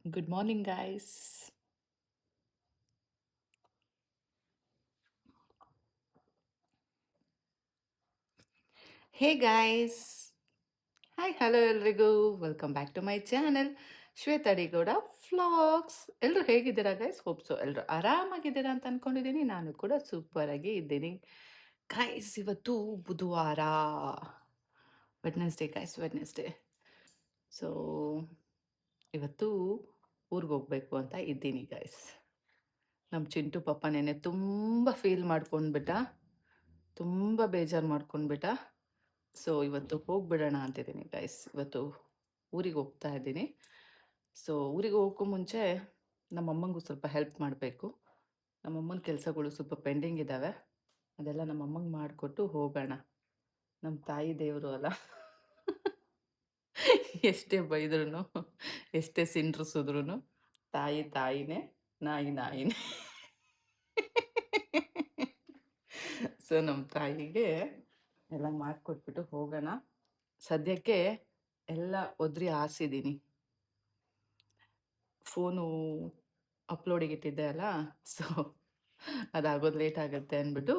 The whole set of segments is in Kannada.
Good morning, guys. Hey, guys. Hi, hello, ಎಲ್ರಿಗೂ welcome back to my channel Shweta D Gowda vlogs. ಎಲ್ಲರೂ ಹೇಗಿದ್ದೀರಾ ಗೈಸ್? ಹೋಪ್ ಸೊ ಎಲ್ಲರೂ ಆರಾಮಾಗಿದ್ದೀರಾ ಅಂತ ಅನ್ಕೊಂಡಿದ್ದೀನಿ. ನಾನು ಕೂಡ ಸೂಪರ್ ಆಗಿ ಇದ್ದೀನಿ ಗೈಸ್. ಇವತ್ತು ಬುಧವಾರ, ವೆಡ್ನೆಸ್ಡೇ ಗೈಸ್, ವೆಡ್ನೆಸ್ಡೇ. ಸೊ ಇವತ್ತು ಊರಿಗೆ ಹೋಗ್ಬೇಕು ಅಂತ ಇದ್ದೀನಿ ಗೈಸ್. ನಮ್ಮ ಚಿಂಟು ಪಾಪ ನೆನೆ ತುಂಬ ಫೀಲ್ ಮಾಡ್ಕೊಂಡ್ಬಿಟ್ಟ, ತುಂಬ ಬೇಜಾರು ಮಾಡ್ಕೊಂಡ್ಬಿಟ್ಟ. ಸೊ ಇವತ್ತು ಹೋಗ್ಬಿಡೋಣ ಅಂತಿದ್ದೀನಿ ಗೈಸ್. ಇವತ್ತು ಊರಿಗೆ ಹೋಗ್ತಾ ಇದ್ದೀನಿ. ಸೊ ಊರಿಗೆ ಹೋಗೋಕ್ಕೂ ಮುಂಚೆ ನಮ್ಮಮ್ಮಂಗೂ ಸ್ವಲ್ಪ ಹೆಲ್ಪ್ ಮಾಡಬೇಕು. ನಮ್ಮಮ್ಮನ ಕೆಲಸಗಳು ಸ್ವಲ್ಪ ಪೆಂಡಿಂಗ್ ಇದ್ದಾವೆ. ಅದೆಲ್ಲ ನಮ್ಮಮ್ಮಂಗೆ ಮಾಡಿಕೊಟ್ಟು ಹೋಗೋಣ. ನಮ್ಮ ತಾಯಿ ದೇವರು ಅಲ್ಲ. ಎಷ್ಟೇ ಬೈದ್ರೂ, ಎಷ್ಟೇ ಸಿಂಡ್ರಿಸಿದ್ರು ತಾಯಿ ತಾಯಿನೇ, ನಾಯಿ ನಾಯಿನೇ. ಸೊ ನಮ್ಮ ತಾಯಿಗೆ ಎಲ್ಲ ಮಾಡಿಕೊಟ್ಬಿಟ್ಟು ಹೋಗೋಣ. ಸದ್ಯಕ್ಕೆ ಎಲ್ಲ ಒದ್ರಿ ಹಾಸಿದ್ದೀನಿ. ಫೋನು ಅಪ್ಲೋಡಿಗೆ ಇಟ್ಟಿದ್ದೆ ಅಲ್ಲ, ಸೊ ಅದಾಗೋದು ಲೇಟ್ ಆಗುತ್ತೆ ಅಂದ್ಬಿಟ್ಟು,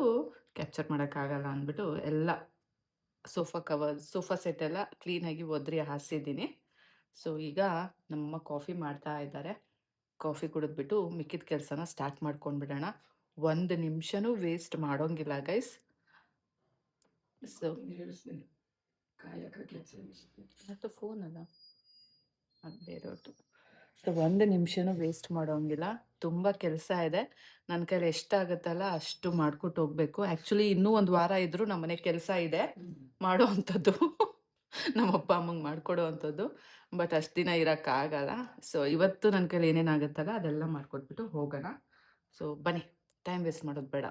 ಕ್ಯಾಪ್ಚರ್ ಮಾಡೋಕ್ಕಾಗಲ್ಲ ಅಂದ್ಬಿಟ್ಟು ಎಲ್ಲ ಸೋಫಾ ಸೆಟ್ ಎಲ್ಲ ಕ್ಲೀನಾಗಿ ಒದ್ರಿ ಹಾಸಿದ್ದೀನಿ. ಸೊ ಈಗ ನಮ್ಮಮ್ಮ ಕಾಫಿ ಮಾಡ್ತಾ ಇದ್ದಾರೆ. ಕಾಫಿ ಕುಡಿದ್ಬಿಟ್ಟು ಮಿಕ್ಕಿದ ಕೆಲಸನ ಸ್ಟಾರ್ಟ್ ಮಾಡ್ಕೊಂಡ್ಬಿಡೋಣ. 1 ನಿಮಿಷನೂ ವೇಸ್ಟ್ ಮಾಡೋಂಗಿಲ್ಲ ಗೈಸ್. ಸೊ ಮತ್ತು ಫೋನ್ ಅಲ್ಲ ಅದು ಬೇರೆಯವ್ರದ್ದು. ಸೊ 1 ನಿಮಿಷನೂ ವೇಸ್ಟ್ ಮಾಡೋಂಗಿಲ್ಲ. ತುಂಬ ಕೆಲಸ ಇದೆ. ನನ್ನ ಕೈಲಿ ಎಷ್ಟಾಗುತ್ತಲ್ಲ ಅಷ್ಟು ಮಾಡ್ಕೊಟ್ಟು ಹೋಗ್ಬೇಕು. ಆ್ಯಕ್ಚುಲಿ ಇನ್ನೂ 1 ವಾರ ಇದ್ದರೂ ನಮ್ಮನೆ ಕೆಲಸ ಇದೆ ಮಾಡೋ ಅಂಥದ್ದು. ನಮ್ಮ ಅಪ್ಪ ಅಮ್ಮಂಗೆ ಮಾಡಿಕೊಡೋ ಅಂಥದ್ದು. ಬಟ್ ಅಷ್ಟು ದಿನ ಇರೋಕ್ಕಾಗಲ್ಲ. ಸೊ ಇವತ್ತು ನನ್ನ ಕೈಲಿ ಏನೇನಾಗುತ್ತಲ್ಲ ಅದೆಲ್ಲ ಮಾಡಿಕೊಟ್ಬಿಟ್ಟು ಹೋಗೋಣ. ಸೊ ಬನ್ನಿ, ಟೈಮ್ ವೇಸ್ಟ್ ಮಾಡೋದು ಬೇಡ,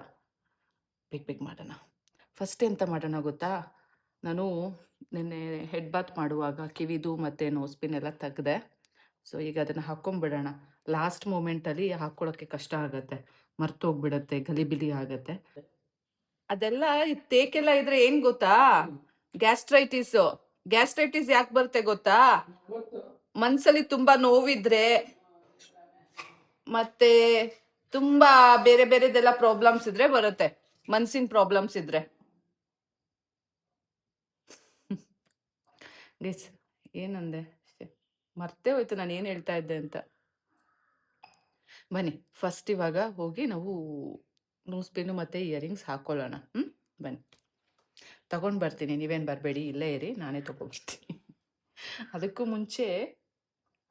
ಬೇಗ ಮಾಡೋಣ. ಫಸ್ಟ್ ಎಂತ ಮಾಡೋಣ ಗೊತ್ತಾ? ನಾನು ನಿನ್ನೆ ಹೆಡ್ ಬಾತ್ ಮಾಡುವಾಗ ಕಿವಿದು ಮತ್ತು ನೋಸ್ಪಿನ್ ಎಲ್ಲ ತೆಗ್ದೆ. ಸೊ ಈಗ ಅದನ್ನು ಹಾಕ್ಕೊಂಬಿಡೋಣ. ಲಾಸ್ಟ್ ಮೂಮೆಂಟಲ್ಲಿ ಹಾಕ್ಕೊಳ್ಳೋಕ್ಕೆ ಕಷ್ಟ ಆಗುತ್ತೆ, ಮರ್ತೋಗ್ಬಿಡತ್ತೆ, ಗಲಿಬಿಲಿ ಆಗುತ್ತೆ. ಅದೆಲ್ಲ ತೇಕೆಲ್ಲ ಇದ್ರೆ ಏನು ಗೊತ್ತಾ? ಗ್ಯಾಸ್ಟ್ರೈಟಿಸು. ಗ್ಯಾಸ್ಟ್ರೈಟಿಸ್ ಯಾಕೆ ಬರುತ್ತೆ ಗೊತ್ತಾ? ಮನ್ಸಲ್ಲಿ ತುಂಬ ನೋವಿದ್ರೆ ಮತ್ತೆ ತುಂಬ ಬೇರೆ ಬೇರೆದೆಲ್ಲ ಪ್ರಾಬ್ಲಮ್ಸ್ ಇದ್ರೆ ಬರುತ್ತೆ. ಮನ್ಸಿನ ಪ್ರಾಬ್ಲಮ್ಸ್ ಇದ್ರೆ. ಗೈಸ್ ಏನಂದೆ? ಮರ್ತೇ ಹೋಯ್ತು ನಾನು ಏನು ಹೇಳ್ತಾ ಇದ್ದೆ ಅಂತ. ಬನ್ನಿ ಫಸ್ಟ್ ಇವಾಗ ಹೋಗಿ ನಾವು ನೋಸ್ಪಿನ್ನು ಮತ್ತು ಇಯರಿಂಗ್ಸ್ ಹಾಕ್ಕೊಳ್ಳೋಣ. ಬನ್ನಿ ತಗೊಂಡು ಬರ್ತೀನಿ, ನೀವೇನು ಬರಬೇಡಿ, ಇಲ್ಲೇ ಇರಿ, ನಾನೇ ತೊಗೊಂಡ್ಬರ್ತೀನಿ. ಅದಕ್ಕೂ ಮುಂಚೆ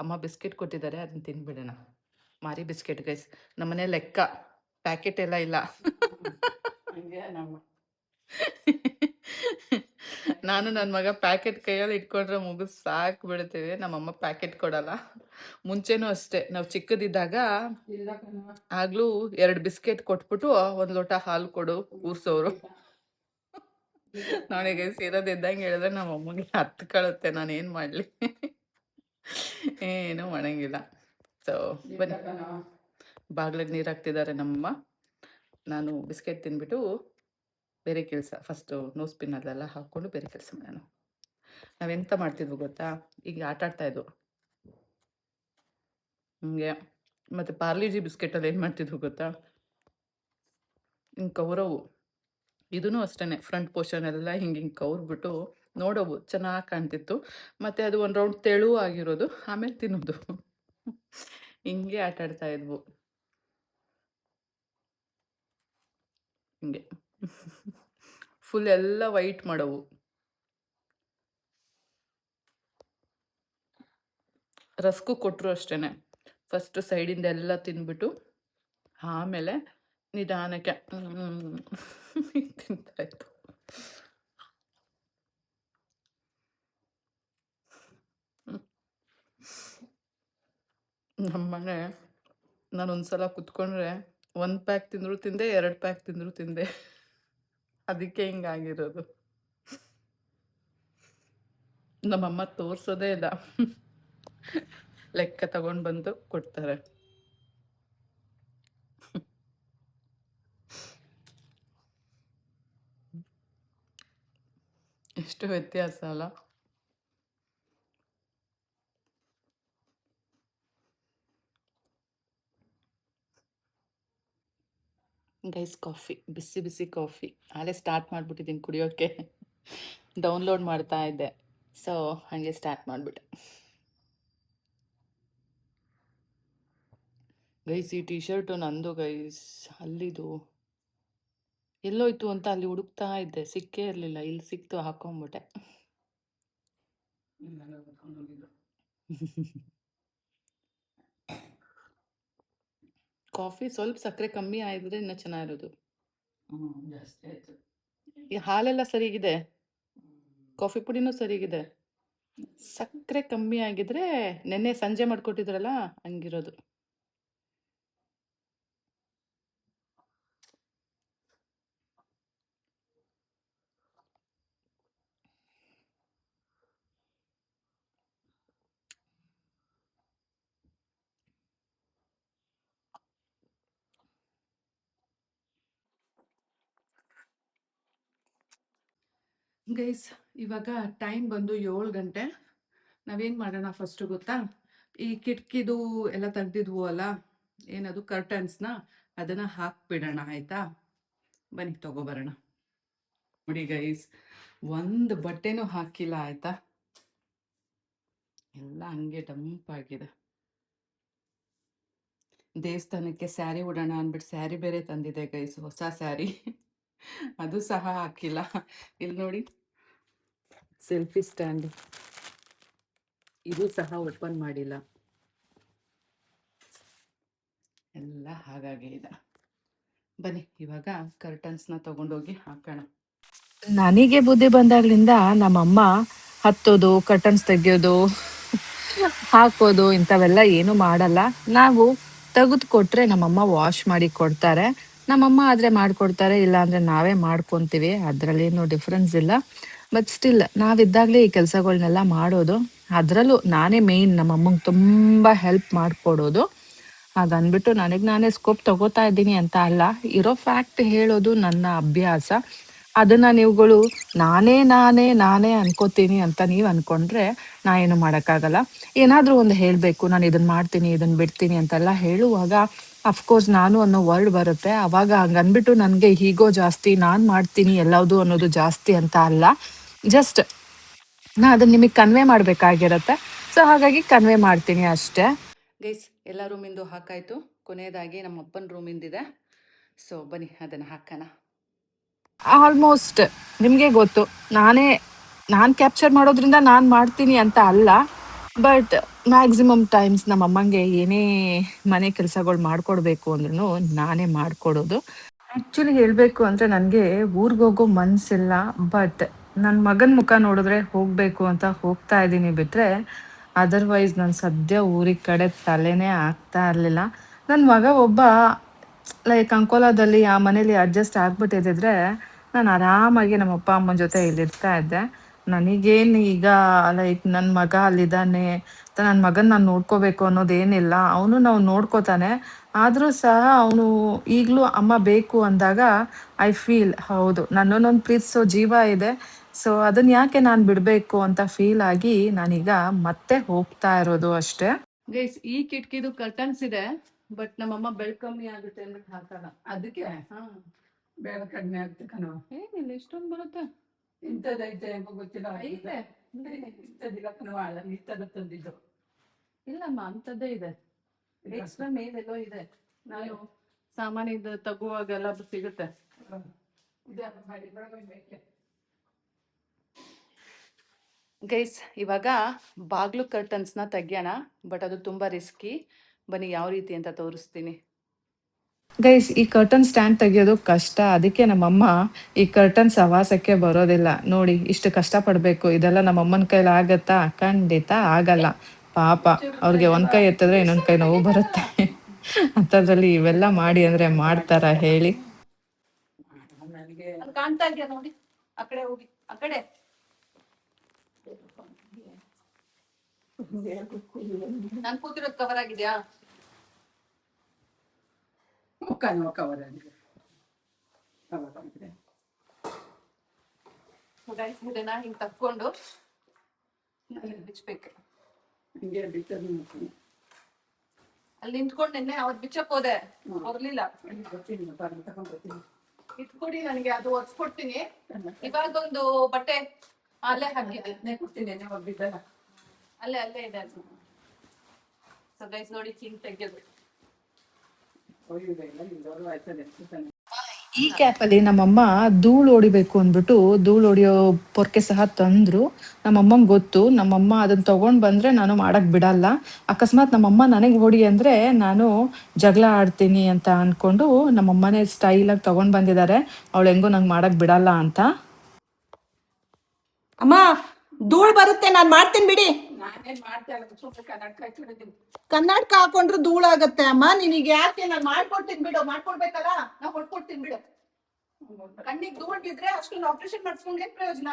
ಅಮ್ಮ ಬಿಸ್ಕೆಟ್ ಕೊಟ್ಟಿದ್ದಾರೆ, ಅದನ್ನ ತಿನ್ಬಿಡೋಣ. ಮಾರಿ ಬಿಸ್ಕೆಟ್ ಗೈಸ್, ನಮ್ಮನೆ ಲೆಕ್ಕ, ಪ್ಯಾಕೆಟ್ ಎಲ್ಲ ಇಲ್ಲ. ನಾನು ನನ್ನ ಮಗ ಪ್ಯಾಕೆಟ್ ಕೈಯಲ್ಲಿ ಇಟ್ಕೊಂಡ್ರೆ ಮುಗಿದು ಸಾಕು ಬಿಡ್ತೀವಿ. ನಮ್ಮಮ್ಮ ಪ್ಯಾಕೆಟ್ ಕೊಡಲ್ಲ. ಮುಂಚೆನೂ ಅಷ್ಟೇ, ನಾವು ಚಿಕ್ಕದಿದ್ದಾಗ ಆಗ್ಲೂ 2 ಬಿಸ್ಕೆಟ್ ಕೊಟ್ಬಿಟ್ಟು 1 ಲೋಟ ಹಾಲು ಕೊಡು ಕೂರ್ಸೋರು. ನನಗೆ ಸೇರೋದಿದ್ದಂಗೆ ಹೇಳಿದ್ರೆ ನಮ್ಮ ಅಮ್ಮಗೆ ಹತ್ಕೊಳ್ಳುತ್ತೆ, ನಾನು ಏನು ಮಾಡಲಿ. ಏನೂ ಮಾಡಂಗಿಲ್ಲ. ಸೊ ಬನ್ನಿ, ಬಾಗ್ಲಿಗೆ ನೀರು ಹಾಕ್ತಿದ್ದಾರೆ ನಮ್ಮಮ್ಮ. ನಾನು ಬಿಸ್ಕೆಟ್ ತಿಂದ್ಬಿಟ್ಟು ಬೇರೆ ಕೆಲಸ, ಫಸ್ಟು ನೋಸ್ಪಿನ್ನಲ್ಲೆಲ್ಲ ಹಾಕ್ಕೊಂಡು ಬೇರೆ ಕೆಲಸ ಮಾಡೋಣ. ನಾವೆಂತ ಮಾಡ್ತಿದ್ವು ಗೊತ್ತಾ? ಈಗ ಆಟ ಆಡ್ತಾಯಿದ್ವು ಹಿಂಗೆ. ಮತ್ತು ಪಾರ್ಲಿಜಿ ಬಿಸ್ಕೆಟಲ್ಲಿ ಏನು ಮಾಡ್ತಿದ್ವು ಗೊತ್ತಾ? ಹಿಂಗೆ ಕೌರವು. ಇದೂ ಅಷ್ಟೇ, ಫ್ರಂಟ್ ಪೋರ್ಷನ್ ಎಲ್ಲ ಹಿಂಗೆ ಕೌರ್ಬಿಟ್ಟು ನೋಡೋವು ಚೆನ್ನಾಗಿ ಕಾಣ್ತಿತ್ತು. ಮತ್ತು ಅದು ಒಂದು ರೌಂಡ್ ತೆಳು ಆಗಿರೋದು, ಆಮೇಲೆ ತಿನ್ನೋದು. ಹಿಂಗೆ ಆಟ ಆಡ್ತಾ ಇದ್ವು ಹಿಂಗೆ. ಫುಲ್ ಎಲ್ಲ ವೈಟ್ ಮಾಡೋವು. ರಸ್ಕು ಕೊಟ್ಟರು ಅಷ್ಟೇ, ಫಸ್ಟು ಸೈಡಿಂದ ಎಲ್ಲ ತಿಂದ್ಬಿಟ್ಟು ಆಮೇಲೆ ನಿಧಾನಕ್ಕೆ ತಿಂತಾಯಿತ್ತು. ನಮ್ಮನೆ ನಾನೊಂದ್ಸಲ ಕುತ್ಕೊಂಡ್ರೆ 1 ಪ್ಯಾಕ್ ತಿಂದರೂ ತಿಂದೆ, 2 ಪ್ಯಾಕ್ ತಿಂದರೂ ತಿಂದೆ. ಅದಕ್ಕೆ ಹಿಂಗಾಗಿರೋದು. ನಮ್ಮಮ್ಮ ತೋರಿಸೋದೇ ಇಲ್ಲ, ಲೆಕ್ಕ ತಗೊಂಡು ಬಂದು ಕೊಡ್ತಾರೆ. ಎಷ್ಟು ವ್ಯತ್ಯಾಸ ಅಲ್ಲ. ಗೈಸ್ ಕಾಫಿ, ಬಿಸಿ ಬಿಸಿ ಕಾಫಿ ಆಲೇ ಸ್ಟಾರ್ಟ್ ಮಾಡಿಬಿಟ್ಟಿದ್ದೀನಿ ಕುಡಿಯೋಕ್ಕೆ. ಡೌನ್ಲೋಡ್ ಮಾಡ್ತಾ ಇದ್ದೆ, ಸೊ ಹಾಗೆ ಸ್ಟಾರ್ಟ್ ಮಾಡಿಬಿಟ್ಟೆ. ಗೈಸ್ ಈ ಟಿ ಶರ್ಟು ನಂದು ಗೈಸ್, ಅಲ್ಲಿದು ಎಲ್ಲೋಯ್ತು ಅಂತ ಅಲ್ಲಿ ಹುಡುಕ್ತಾ ಇದ್ದೆ, ಸಿಕ್ಕೇ ಇರಲಿಲ್ಲ. ಇಲ್ಲಿ ಸಿಕ್ತು, ಹಾಕೊಂಬಿಟ್ಟೆ. ಕಾಫಿ ಸ್ವಲ್ಪ ಸಕ್ಕರೆ ಕಮ್ಮಿ ಆಗಿದ್ರೆ ಇನ್ನೂ ಚೆನ್ನಾಗಿರೋದು. ಜಾಸ್ತಿ ಆಯ್ತು. ಈ ಹಾಲೆಲ್ಲ ಸರಿಗಿದೆ, ಕಾಫಿ ಪುಡಿನೂ ಸರಿಗಿದೆ, ಸಕ್ಕರೆ ಕಮ್ಮಿ ಆಗಿದ್ರೆ ನೆನ್ನೆ ಸಂಜೆ ಮಾಡಿಕೊಟ್ಟಿದ್ರಲ್ಲ ಹಂಗಿರೋದು. ಗೈಸ್ ಇವಾಗ ಟೈಮ್ ಬಂದು 7 ಗಂಟೆ. ನಾವೇನು ಮಾಡೋಣ ಫಸ್ಟು ಗೊತ್ತಾ, ಈ ಕಿಟಕಿದು ಎಲ್ಲ ತೆಗ್ದಿದ್ವು ಅಲ್ಲ, ಏನದು ಕರ್ಟನ್ಸ್ನ, ಅದನ್ನು ಹಾಕ್ಬಿಡೋಣ ಆಯಿತಾ. ಬನ್ನಿ ತಗೋಬರೋಣ. ನೋಡಿ ಗೈಸ್, ಒಂದು ಬಟ್ಟೆನೂ ಹಾಕಿಲ್ಲ ಆಯಿತಾ, ಎಲ್ಲ ಹಂಗೆ ಡಂಪ್ ಆಗಿದೆ. ದೇವಸ್ಥಾನಕ್ಕೆ ಸ್ಯಾರಿ ಉಡೋಣ ಅಂದ್ಬಿಟ್ಟು ಸ್ಯಾರಿ ಬೇರೆ ತಂದಿದೆ ಗೈಸ್, ಹೊಸ ಸ್ಯಾರಿ, ಅದು ಸಹ ಹಾಕಿಲ್ಲ. ಇಲ್ಲಿ ನೋಡಿ ಸೆಲ್ಫಿ ಸ್ಟ್ಯಾಂಡ್, ಇದು ಸಹ ಓಪನ್ ಮಾಡಿಲ್ಲ, ಎಲ್ಲ ಹಾಗಾಗಿ ಇದೆ. ಬನ್ನಿ ಇವಾಗ ಕರ್ಟನ್ಸ್ನ ತಗೊಂಡೋಗಿ ಹಾಕೋಣ. ನನಗೆ ಬುದ್ಧಿ ಬಂದಾಗ್ಲಿಂದ ನಮ್ಮಮ್ಮ ಹತ್ತೋದು, ಕರ್ಟನ್ಸ್ ತೆಗಿಯೋದು, ಹಾಕೋದು ಇಂಥವೆಲ್ಲ ಏನು ಮಾಡಲ್ಲ. ನಾವು ತೆಗೆದು ಕೊಟ್ರೆ ನಮ್ಮಮ್ಮ ವಾಶ್ ಮಾಡಿ ಕೊಡ್ತಾರೆ. ನಮ್ಮಮ್ಮ ಆದರೆ ಮಾಡಿಕೊಡ್ತಾರೆ, ಇಲ್ಲ ಅಂದರೆ ನಾವೇ ಮಾಡ್ಕೊತೀವಿ, ಅದರಲ್ಲೇನು ಡಿಫ್ರೆನ್ಸ್ ಇಲ್ಲ. ಬಟ್ ಸ್ಟಿಲ್ ನಾವಿದ್ದಾಗಲೇ ಈ ಕೆಲಸಗಳನ್ನೆಲ್ಲ ಮಾಡೋದು. ಅದರಲ್ಲೂ ನಾನೇ ಮೇಯ್ನ್ ನಮ್ಮಮ್ಮಂಗೆ ತುಂಬ ಹೆಲ್ಪ್ ಮಾಡಿಕೊಡೋದು. ಹಾಗನ್ಬಿಟ್ಟು ನನಗೆ ನಾನೇ ಸ್ಕೋಪ್ ತಗೋತಾ ಇದ್ದೀನಿ ಅಂತ ಅಲ್ಲ, ಇರೋ ಫ್ಯಾಕ್ಟ್ ಹೇಳೋದು ನನ್ನ ಅಭ್ಯಾಸ. ಅದನ್ನ ನೀವುಗಳು ನಾನೇ ನಾನೇ ನಾನೇ ಅನ್ಕೋತೀನಿ ಅಂತ ನೀವು ಅನ್ಕೊಂಡ್ರೆ ನಾ ಏನು ಮಾಡೋಕ್ಕಾಗಲ್ಲ. ಏನಾದರೂ ಒಂದು ಹೇಳಬೇಕು, ನಾನು ಇದನ್ನ ಮಾಡ್ತೀನಿ, ಇದನ್ನ ಬಿಡ್ತೀನಿ ಅಂತೆಲ್ಲ ಹೇಳುವಾಗ ಅಫ್ಕೋರ್ಸ್ ನಾನು ಅನ್ನೋ ವರ್ಡ್ ಬರುತ್ತೆ. ಅವಾಗ ಹಂಗನ್ಬಿಟ್ಟು ನನಗೆ ಹೀಗೋ ಜಾಸ್ತಿ, ನಾನು ಮಾಡ್ತೀನಿ ಎಲ್ಲವುದು ಅನ್ನೋದು ಜಾಸ್ತಿ ಅಂತ ಅಲ್ಲ. ಜಸ್ಟ್ ನಾ ಅದನ್ನ ನಿಮಗೆ ಕನ್ವೆ ಮಾಡಬೇಕಾಗಿರತ್ತೆ, ಸೊ ಹಾಗಾಗಿ ಕನ್ವೆ ಮಾಡ್ತೀನಿ ಅಷ್ಟೇ. ಗೈಸ್ ಎಲ್ಲ ರೂಮಿಂದು ಹಾಕಾಯ್ತು, ಕೊನೆಯದಾಗಿ ನಮ್ಮ ಅಪ್ಪನ ರೂಮಿಂದಿದೆ. ಸೊ ಬನ್ನಿ ಅದನ್ನು ಹಾಕೋಣ. ಆಲ್ಮೋಸ್ಟ್ ನಿಮಗೆ ಗೊತ್ತು, ನಾನು ಕ್ಯಾಪ್ಚರ್ ಮಾಡೋದ್ರಿಂದ ನಾನು ಮಾಡ್ತೀನಿ ಅಂತ ಅಲ್ಲ, ಬಟ್ ಮ್ಯಾಕ್ಸಿಮಮ್ ಟೈಮ್ಸ್ ನಮ್ಮ ಅಮ್ಮಂಗೆ ಏನೇ ಮನೆ ಕೆಲಸಗಳು ಮಾಡ್ಕೊಡ್ಬೇಕು ಅಂದ್ರೂ ನಾನೇ ಮಾಡಿಕೊಡೋದು. ಆ್ಯಕ್ಚುಲಿ ಹೇಳಬೇಕು ಅಂದರೆ ನನಗೆ ಊರಿಗೆ ಹೋಗೋ ಮನಸ್ಸಿಲ್ಲ, ಬಟ್ ನನ್ನ ಮಗನ ಮುಖ ನೋಡಿದ್ರೆ ಹೋಗಬೇಕು ಅಂತ ಹೋಗ್ತಾ ಇದ್ದೀನಿ ಬಿಟ್ಟರೆ ಅದರ್ವೈಸ್ ನಾನು ಸದ್ಯ ಊರಿಗೆ ಕಡೆ ತಲೆನೇ ಆಗ್ತಾ ಇರಲಿಲ್ಲ. ನನ್ನ ಮಗ ಒಬ್ಬ ಲೈಕ್ ಅಂಕೋಲಾದಲ್ಲಿ ಆ ಮನೇಲಿ ಅಡ್ಜಸ್ಟ್ ಆಗ್ಬಿಟ್ಟಿದ್ದಿದ್ರೆ ನಾನು ಆರಾಮಾಗಿ ನಮ್ಮ ಅಪ್ಪ ಅಮ್ಮನ ಜೊತೆ ಇಲ್ಲಿರ್ತಾ ಇದ್ದೆ. ನನಗೇನು ಈಗ ಲೈಕ್ ನನ್ನ ಮಗ ಅಲ್ಲಿದ್ದಾನೆ, ನನ್ನ ಮಗನ ನಾನು ನೋಡ್ಕೋಬೇಕು ಅನ್ನೋದೇನಿಲ್ಲ, ಅವನು ನಾವು ನೋಡ್ಕೋತಾನೆ. ಆದರೂ ಸಹ ಅವನು ಈಗಲೂ ಅಮ್ಮ ಬೇಕು ಅಂದಾಗ ಐ ಫೀಲ್ ಹೌದು ನನ್ನನ್ನೊಂದು ಪ್ರೀತಿಸೋ ಜೀವ ಇದೆ, ಸೊ ಅದನ್ನ ಯಾಕೆ ನಾನು ಬಿಡಬೇಕು ಅಂತ ಫೀಲ್ ಆಗಿ ನಾನೀಗ ಮತ್ತೆ ಹೋಗ್ತಾ ಇರೋದು ಅಷ್ಟೇ. ಗೈಸ್ ಈ ಕಿಟಕಿದು ಕರ್ಟನ್ಸ್ ಇದೆ, ಬಟ್ ನಮ್ಮಮ್ಮ ಬೆಳಕು ಕಮ್ಮಿ ಆಗುತ್ತೆ ಅಂದ್ಬಿಟ್ಟು ಹಾಕಲ್ಲ. ಅದಕ್ಕೆ ಬೇಗ ಕಡಿಮೆ ಆಗುತ್ತೆ ಕಣೋ. ಏನಿಲ್ಲ ಇಷ್ಟೊಂದು ಬರುತ್ತೆ, ಇಂಥದ್ದೈತೆ ಗೊತ್ತಿಲ್ಲ. ಐತೆ ಇಂಥದ್ದಿಲ್ಲ ಕಣೋ, ಇಂಥದ್ದು ತಂದಿದ್ದು ಇಲ್ಲಮ್ಮ, ಅಂಥದ್ದೇ ಇದೆ. ಎಕ್ಸ್ಟ್ರಾ ಮೇಲೆಲ್ಲೋ ಇದೆ, ನಾನು ಸಾಮಾನ್ಯದ ತಗುವಾಗೆಲ್ಲ ಸಿಗುತ್ತೆ. ಗೈಸ್ ಇವಾಗ ಬಾಗ್ಲು ಕರ್ಟನ್ಸ್ನ ತೆಗಿಯೋಣ, ಬಟ್ ಅದು ತುಂಬ ರಿಸ್ಕಿ. ಬನ್ನಿ ಯಾವ ರೀತಿ ಅಂತ ತೋರಿಸ್ತೀನಿ. ಗೈಸ್ ಈ ಕರ್ಟನ್ ಸ್ಟ್ಯಾಂಡ್ ತೆಗಿಯೋದು ಕಷ್ಟ, ಅದಕ್ಕೆ ನಮ್ಮಮ್ಮ ಈ ಕರ್ಟನ್ ಸವಾಸಕ್ಕೆ ಬರೋದಿಲ್ಲ. ನೋಡಿ ಇಷ್ಟು ಕಷ್ಟಪಡಬೇಕು, ಇದೆಲ್ಲ ನಮ್ಮಮ್ಮನ ಕೈಲಿ ಆಗತ್ತಾ? ಖಂಡಿತ ಆಗಲ್ಲ. ಪಾಪ ಅವ್ರಿಗೆ ಒಂದು ಕೈ ಎತ್ತಿದ್ರೆ ಇನ್ನೊಂದು ಕೈ ನೋವು ಬರುತ್ತೆ. ಅಂಥದ್ರಲ್ಲಿ ಇವೆಲ್ಲ ಮಾಡಿ ಅಂದರೆ ಮಾಡ್ತಾರ ಹೇಳಿ? ಕಾಣ್ತಾ ಇದೆಯಾ ನೋಡಿ, ಆ ಕಡೆ ಹೋಗಿ, ಆ ಕಡೆ ನಾನು ಕೂತಿರೋದು ಕವರ್ ಆಗಿದೆಯಾ? ಕವರ್ ಆಗಿದೆ. ಇದನ್ನ ಹಿಂಗೆ ತಕ್ಕೊಂಡು ಬಿಚ್ಚಬೇಕು. ಅಲ್ಲಿ ನಿಂತ್ಕೊಂಡು ನಿನ್ನೆ ಅವ್ರು ಬಿಚ್ಚಕ್ ಹೋದೆ ಬರ್ಲಿಲ್ಲ. ಇಟ್ಕೊಡಿ ನನಗೆ, ಅದು ಒರ್ಸ್ಕೊಡ್ತೀನಿ. ಇವಾಗ ಒಂದು ಬಟ್ಟೆ ಅಲ್ಲೇ ಹಾಕಿದ್ದೆ ಕೊಡ್ತೀನಿ, ಅಲ್ಲೇ ಅಲ್ಲೇ ಇದೆ. ಸೊ ಗೈಸ್ ನೋಡಿ ಹಿಂಗ್ ತೆಗೆಯೋದು. ಈ ಕ್ಯಾಪಲ್ಲಿ ನಮ್ಮಮ್ಮ ಧೂಳು ಹೊಡಿಬೇಕು ಅಂದ್ಬಿಟ್ಟು ಧೂಳು ಹೊಡಿಯೋ ಪೊರ್ಕೆ ಸಹ ತಂದ್ರು. ನಮ್ಮಮ್ಮಂಗೆ ಗೊತ್ತು, ನಮ್ಮಮ್ಮ ಅದನ್ನ ತಗೊಂಡ್ ಬಂದ್ರೆ ನಾನು ಮಾಡಕ್ ಬಿಡಲ್ಲ. ಅಕಸ್ಮಾತ್ ನಮ್ಮಮ್ಮ ನನಗೆ ಹೊಡಿ ಅಂದ್ರೆ ನಾನು ಜಗಳ ಆಡ್ತೀನಿ ಅಂತ ಅನ್ಕೊಂಡು ನಮ್ಮಮ್ಮನೇ ಸ್ಟೈಲಾಗಿ ತಗೊಂಡ್ ಬಂದಿದ್ದಾರೆ. ಅವಳು ಹೆಂಗೋ ನಂಗೆ ಮಾಡಕ್ ಬಿಡಲ್ಲ ಅಂತ. ಅಮ್ಮ ಧೂಳ್ ಬರುತ್ತೆ, ನಾನ್ ಮಾಡ್ತೀನಿ ಬಿಡಿ. ಕನ್ನಡಕ ಹಾಕೊಂಡ್ರು ಧೂಳಾಗತ್ತೆ ಅಮ್ಮ. ನಿನಗೆ ಯಾಕೆ? ನಾನು ಮಾಡ್ಕೊಡ್ತೀನಿ ಬಿಡು. ಮಾಡ್ಕೊಡ್ಬೇಕಲ್ಲ, ನಾ ಕೊಟ್ಕೊಡ್ತೀನಿ ಬಿಡು. ಕಣ್ಣಿಗೆ ಧೂಳ್ ಬಿದ್ರೆ ಅಷ್ಟೊಂದು ಆಪರೇಷನ್ ಮಾಡಿಸ್ಕೊಂಡ್ ಏನ್ ಪ್ರಯೋಜನ?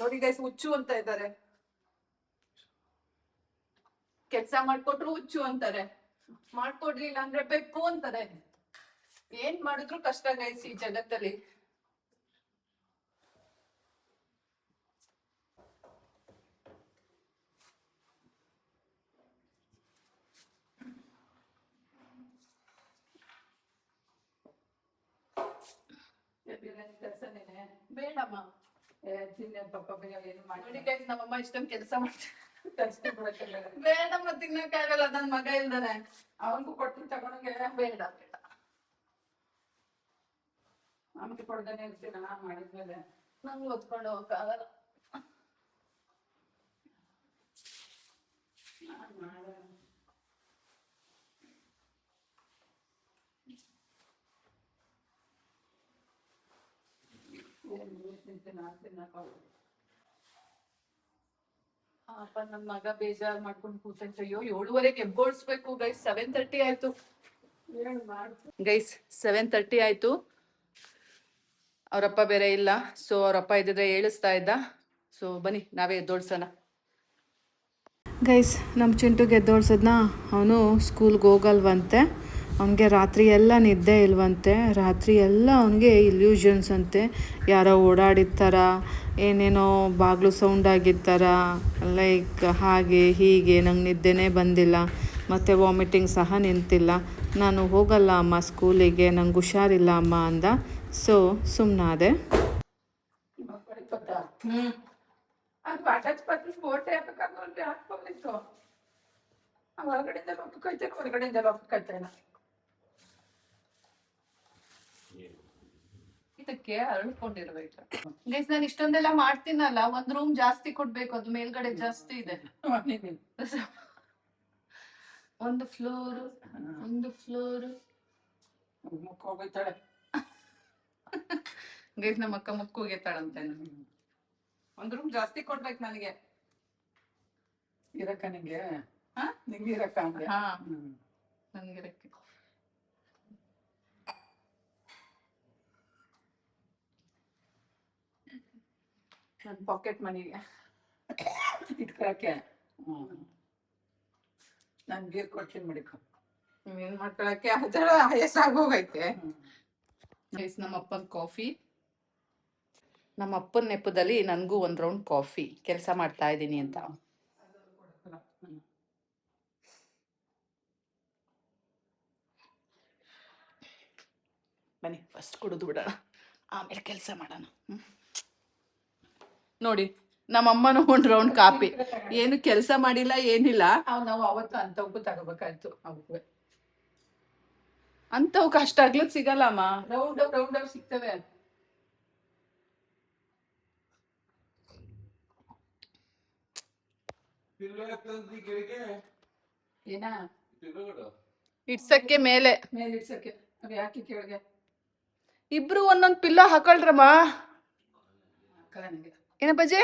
ನೋಡಿ ಗೈಸ್, ಹುಚ್ಚು ಅಂತ ಇದ್ದಾರೆ. ಕೆಲ್ಸ ಮಾಡ್ಕೊಟ್ರು ಹುಚ್ಚು ಅಂತಾರೆ, ಮಾಡ್ಕೊಡ್ಲಿಲ್ಲ ಅಂದ್ರೆ ಬೇಕು ಅಂತಾರೆ. ಏನ್ ಮಾಡಿದ್ರು ಕಷ್ಟ ಗೈಸ್ ಈ ಜಗತ್ತಲ್ಲಿ. ಬೇಡಮ್ಮ, ನಮ್ಮಮ್ಮ ಇಷ್ಟೊಂದು ಕೆಲಸ ಮಾಡ್ತಾರೆ. ಬೇಡಮ್ಮ, ತಿನ್ನಕ್ಕಾಗಲ್ಲ, ನನ್ ಮಗ ಇಲ್ದಾನೆ. ಅವನ್ಗೂ ಕೊಟ್ಟು ತಗೊಂಡಂಗೆ ಬೇಡ ಬೇಡ. ನಮ್ಗೆ ಕೊಡ್ದೇನೆ ಇರ್ತೀನ ಮಾಡಿದ್ಮೇಲೆ ನಂಗೆ ಹೊತ್ಕೊಂಡು ಹೋಗಕ್ಕಾಗಲ್ಲ. ಅಪ್ಪ ನನ್ ಮಗ ಬೇಜಾರ್ ಮಾಡ್ಕೊಂಡು ಕೂತೈತೆ. ಅಯ್ಯೋ 7:30 ಎಬ್ಬೋಳ್ಸ್ಬೇಕು ಗೈಸ್. 7:30 ಆಯ್ತು ಗೈಸ್, 7:30 ಆಯ್ತು. ಅವ್ರಪ್ಪ ಬೇರೆ ಇಲ್ಲ, ಸೊ ಅವ್ರಪ್ಪ ಇದ್ದಿದ್ರೆ ಏಳಿಸ್ತಾ ಇದ್ದ. ಸೊ ಬನ್ನಿ ನಾವೇ ಎದ್ದೋಳ್ಸೋಣ. ಗೈಸ್, ನಮ್ಮ ಚಿಂಟುಗೆ ಎದ್ದೋಳ್ಸದ್ನ. ಅವನು ಸ್ಕೂಲ್ಗೆ ಹೋಗಲ್ವಂತೆ. ಅವನಿಗೆ ರಾತ್ರಿ ಎಲ್ಲ ನಿದ್ದೆ ಇಲ್ವಂತೆ. ರಾತ್ರಿ ಎಲ್ಲ ಅವನಿಗೆ ಇಲ್ಯೂಷನ್ಸ್ ಅಂತೆ. ಯಾರೋ ಓಡಾಡಿದ ಥರ, ಏನೇನೋ ಬಾಗಿಲು ಸೌಂಡ್ ಆಗಿದ್ದ ಥರ, ಲೈಕ್ ಹಾಗೆ ಹೀಗೆ. ನಂಗೆ ನಿದ್ದೆನೇ ಬಂದಿಲ್ಲ, ಮತ್ತು ವಾಮಿಟಿಂಗ್ ಸಹ ನಿಂತಿಲ್ಲ. ನಾನು ಹೋಗಲ್ಲ ಅಮ್ಮ ಸ್ಕೂಲಿಗೆ, ನಂಗೆ ಹುಷಾರಿಲ್ಲ ಅಮ್ಮ ಅಂದ. ಸೊ ಸುಮ್ಮನಾದೆ. ಇದಕ್ಕೆ ಅರಳ್ಕೊಂಡಿರ್ಬೇಕು ಗೈಸ್. ನಾನು ಇಷ್ಟೊಂದೆಲ್ಲ ಮಾಡ್ತೀನಲ್ಲ, ಒಂದ್ ರೂಮ್ ಜಾಸ್ತಿ ಕೊಡ್ಬೇಕು, ಅದು ಮೇಲ್ಗಡೆ ಜಾಸ್ತಿ ಇದೆ. ಒಂದು ಫ್ಲೋರ್ ಗೈಸ್, ನಮ್ಮ ಅಕ್ಕ ಮುಕ್ಕ ಹೋಗಿರ್ತಾಳಂತೆ. ಒಂದ್ ರೂಮ್ ಜಾಸ್ತಿ ಕೊಡ್ಬೇಕು ನನಗೆ ಇರಕ್ಕ. ನಿಂಗೆ ನಿಂಗೆ ಇರಕ್ಕ? ಹಾ, ನನ್ಗೆ ಇರಕ್ಕೆ. ನನ್ನ ಪಾಕೆಟ್ ಮನಿಗೆ ಇಟ್ಕೊಳಕ್ಕೆ ನಾನು ಬೀರ್ ಕೊಡ್ತೀನಿ ಮಡಿಕೊ. ನೀವೇನ್ ಮಾಡ್ಕೊಳಕ್ಕೆ ಅದರ ವಯಸ್ಸಾಗೋಗೈತೆ. ನಮ್ಮ ಅಪ್ಪನ ಕಾಫಿ. ನಮ್ಮ ಅಪ್ಪನ ನೆಪದಲ್ಲಿ ನನಗೂ ಒಂದು ರೌಂಡ್ ಕಾಫಿ. ಕೆಲಸ ಮಾಡ್ತಾ ಇದ್ದೀನಿ ಅಂತ. ಬನ್ನಿ ಫಸ್ಟ್ ಕುಡಿದು ಬಿಡೋಣ, ಆಮೇಲೆ ಕೆಲಸ ಮಾಡೋಣ. ನೋಡಿ, ನಮ್ಮಮ್ಮನೂ ಒಂದು ರೌಂಡ್ ಕಾಫಿ. ಏನು ಕೆಲಸ ಮಾಡಿಲ್ಲ, ಏನಿಲ್ಲ. ನಾವು ಅವತ್ತು ಅಂತವಕ್ಕೂ ತಗೋಬೇಕಾಯ್ತು. ಅಂತವಕ್ಕೆ ಅಷ್ಟು ಆಗ್ಲಕ್ ಸಿಗಲ್ಲ ಅಮ್ಮ. ರೌಂಡ್ ಸಿಗ್ತವೆ. ಏನ ಇಡ್ಸಕ್ಕೆ ಮೇಲೆ ಇಡ್ಸಕ್ಕೆ ಯಾಕೆ ಕೆಳಗೆ? ಇಬ್ರು ಒಂದೊಂದು ಪಿಲ್ಲೋ ಹಾಕೊಳ್ರಮ್ಮ. ಏನ ಬಜೆ?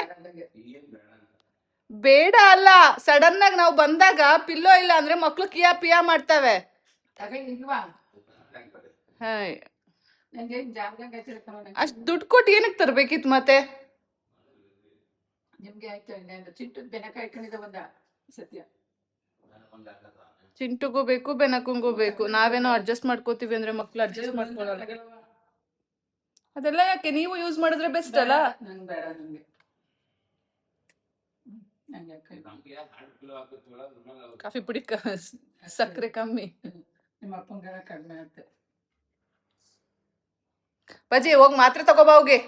ಬೇಡ ಅಲ್ಲ, ಸಡನ್ ಆಗಿ ನಾವು ಬಂದಾಗ ಪಿಲ್ಲೋ ಇಲ್ಲ ಅಂದ್ರೆ ಮಕ್ಳು ಕಿಯಾ ಪಿಯಾ ಮಾಡ್ತವೆ. ಅಷ್ಟ್ ದುಡ್ಡು ಕೊಟ್ಟು ಏನಕ್ಕೆ ತರ್ಬೇಕಿತ್ತು ಮತ್ತೆ? ನಿಮ್ಗೆ ಆಯ್ತು. ಚಿಂಟು ಬೆನಕ ಇಟ್ಕೊಂಡಿದ್ದ ಬಂದ ಸತ್ಯ. ಚಿಂಟುಗೂ ಬೇಕು, ಬೆನಕಂಗೂ ಬೇಕು. ನಾವೇನೋ ಅಡ್ಜಸ್ಟ್ ಮಾಡ್ಕೋತೀವಿ ಅಂದ್ರೆ ಮಕ್ಳು ಅಡ್ಜಸ್ಟ್ ಮಾಡ್ಕೊಳ್ಳಲ್ಲ. ಅದೆಲ್ಲ ಯಾಕೆ? ನೀವು ಯೂಸ್ ಮಾಡಿದ್ರೆ ಬೆಸ್ಟ್ ಅಲ್ಲ. ನಂಗೆ ಬೇಡ. ನಂಗೆ ಕಾಫಿ ಪುಡಿ ಸಕ್ಕರೆ ಕಮ್ಮಿ. ನಿಮ್ಮ ಅಪ್ಪಂಗಾರ ಕಡಿಮೆ ಆಗುತ್ತೆ. ಬಜ್ಜಿ ಹೋಗಿ ಮಾತ್ರೆ ತಗೋಬಾ ಹೋಗಿ.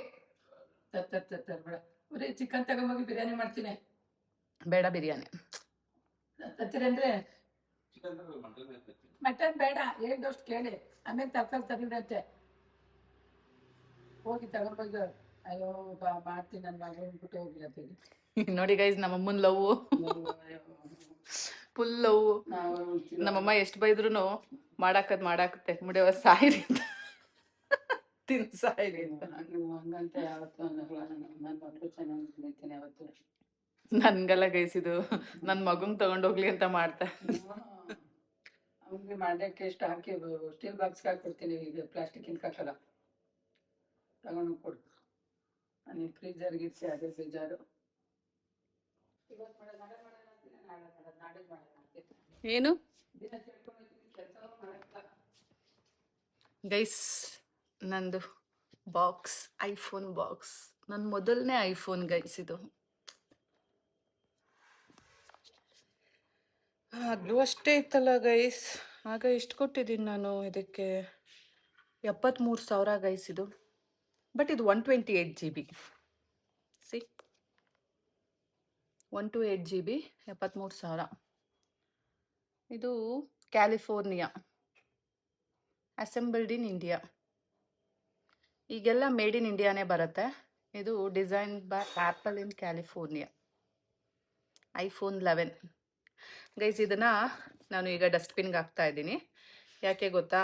ಬೇಡ ಬರೀ ಚಿಕನ್ ತಗೊಂಡೋಗಿ ಬಿರಿಯಾನಿ ಮಾಡ್ತೀನಿ. ಬೇಡ ಬಿರಿಯಾನಿ ತತ್ತೀರಂದ್ರೆ ಮಟನ್ ಬೇಡ, ಹೇಳ್ದಷ್ಟು ಕೇಳಿ, ಆಮೇಲೆ ತಪ್ಪಲ್ಲಿ ತಗೊಂಡಂತೆ ಹೋಗಿ ತಗೊಂಡ್ಬಂದು ಅಯ್ಯೋ ಮಾಡ್ತೀನಿ ನನ್ನ ಮಗ ಅಂದ್ಬಿಟ್ಟು ಹೋಗಿ ಅಂತೀನಿ. ನೋಡಿ ಗೈಸ್, ನಮ್ಮಮ್ಮನ ಲವ್ ಫುಲ್ ಲವ್. ನಮ್ಮಮ್ಮ ಎಷ್ಟು ಬೈದ್ರು ಮಾಡಾಕತ್ತೆ ಮುಡಿಯವ ಸಾಯಿರಿ ಅಂತ ತಿನ್ ಸಾಯಿರಿ ಅಂತ. ಹಂಗಂತ ಯಾವತ್ತು ನನ್ನ ಮಕ್ಕಳು ಚೆನ್ನಾಗಿ ತಿಂತೀನಿ ಯಾವತ್ತು. ನನ್ಗೆಲ್ಲ ಗೈಸಿದು ನನ್ನ ಮಗಂಗ್ ತಗೊಂಡೋಗ್ಲಿ ಅಂತ ಮಾಡ್ತಾ. ಅವ್ನಿಗೆ ಮಾಡಕ್ಕೆ ಎಷ್ಟು ಹಾಕಿ ಸ್ಟೀಲ್ ಬಾಕ್ಸ್ಗೆ ಹಾಕ್ಕೊಡ್ತೀನಿ, ಈಗ ಪ್ಲಾಸ್ಟಿಕ್ ಹಾಕಲ್ಲ, ತಗೊಂಡು ಕೊಡು. ನಾನು ಫ್ರೀಜರ್ಗೆ ಇರಿಸಿ, ಅದೇ ಫ್ರೀಜರು ಏನು ಗೈಸ್, ನಂದು ಬಾಕ್ಸ್, ಐಫೋನ್ ಬಾಕ್ಸ್, ನನ್ನ ಮೊದಲನೇ ಐಫೋನ್ ಗೈಸ್ ಇದು. ಆಗಲೂ ಅಷ್ಟೇ ಇತ್ತಲ್ಲ ಗೈಸ್, ಆಗ ಎಷ್ಟು ಕೊಟ್ಟಿದ್ದೀನಿ ನಾನು ಇದಕ್ಕೆ? 73,000 ಗೈಸ್ ಇದು. ಬಟ್ ಇದು 128 GB. C 128 GB, 73,000. ಇದು ಕ್ಯಾಲಿಫೋರ್ನಿಯಾ, ಅಸೆಂಬಲ್ಡ್ ಇನ್ ಇಂಡಿಯಾ. ಈಗೆಲ್ಲ ಮೇಡ್ ಇನ್ ಇಂಡಿಯಾನೇ ಬರುತ್ತೆ. ಇದು design by apple in California. IPhone 11 guys. ಇದನ್ನು ನಾನು ಈಗ ಡಸ್ಟ್ಬಿನ್ಗೆ ಹಾಕ್ತಾ ಇದ್ದೀನಿ. ಯಾಕೆ ಗೊತ್ತಾ,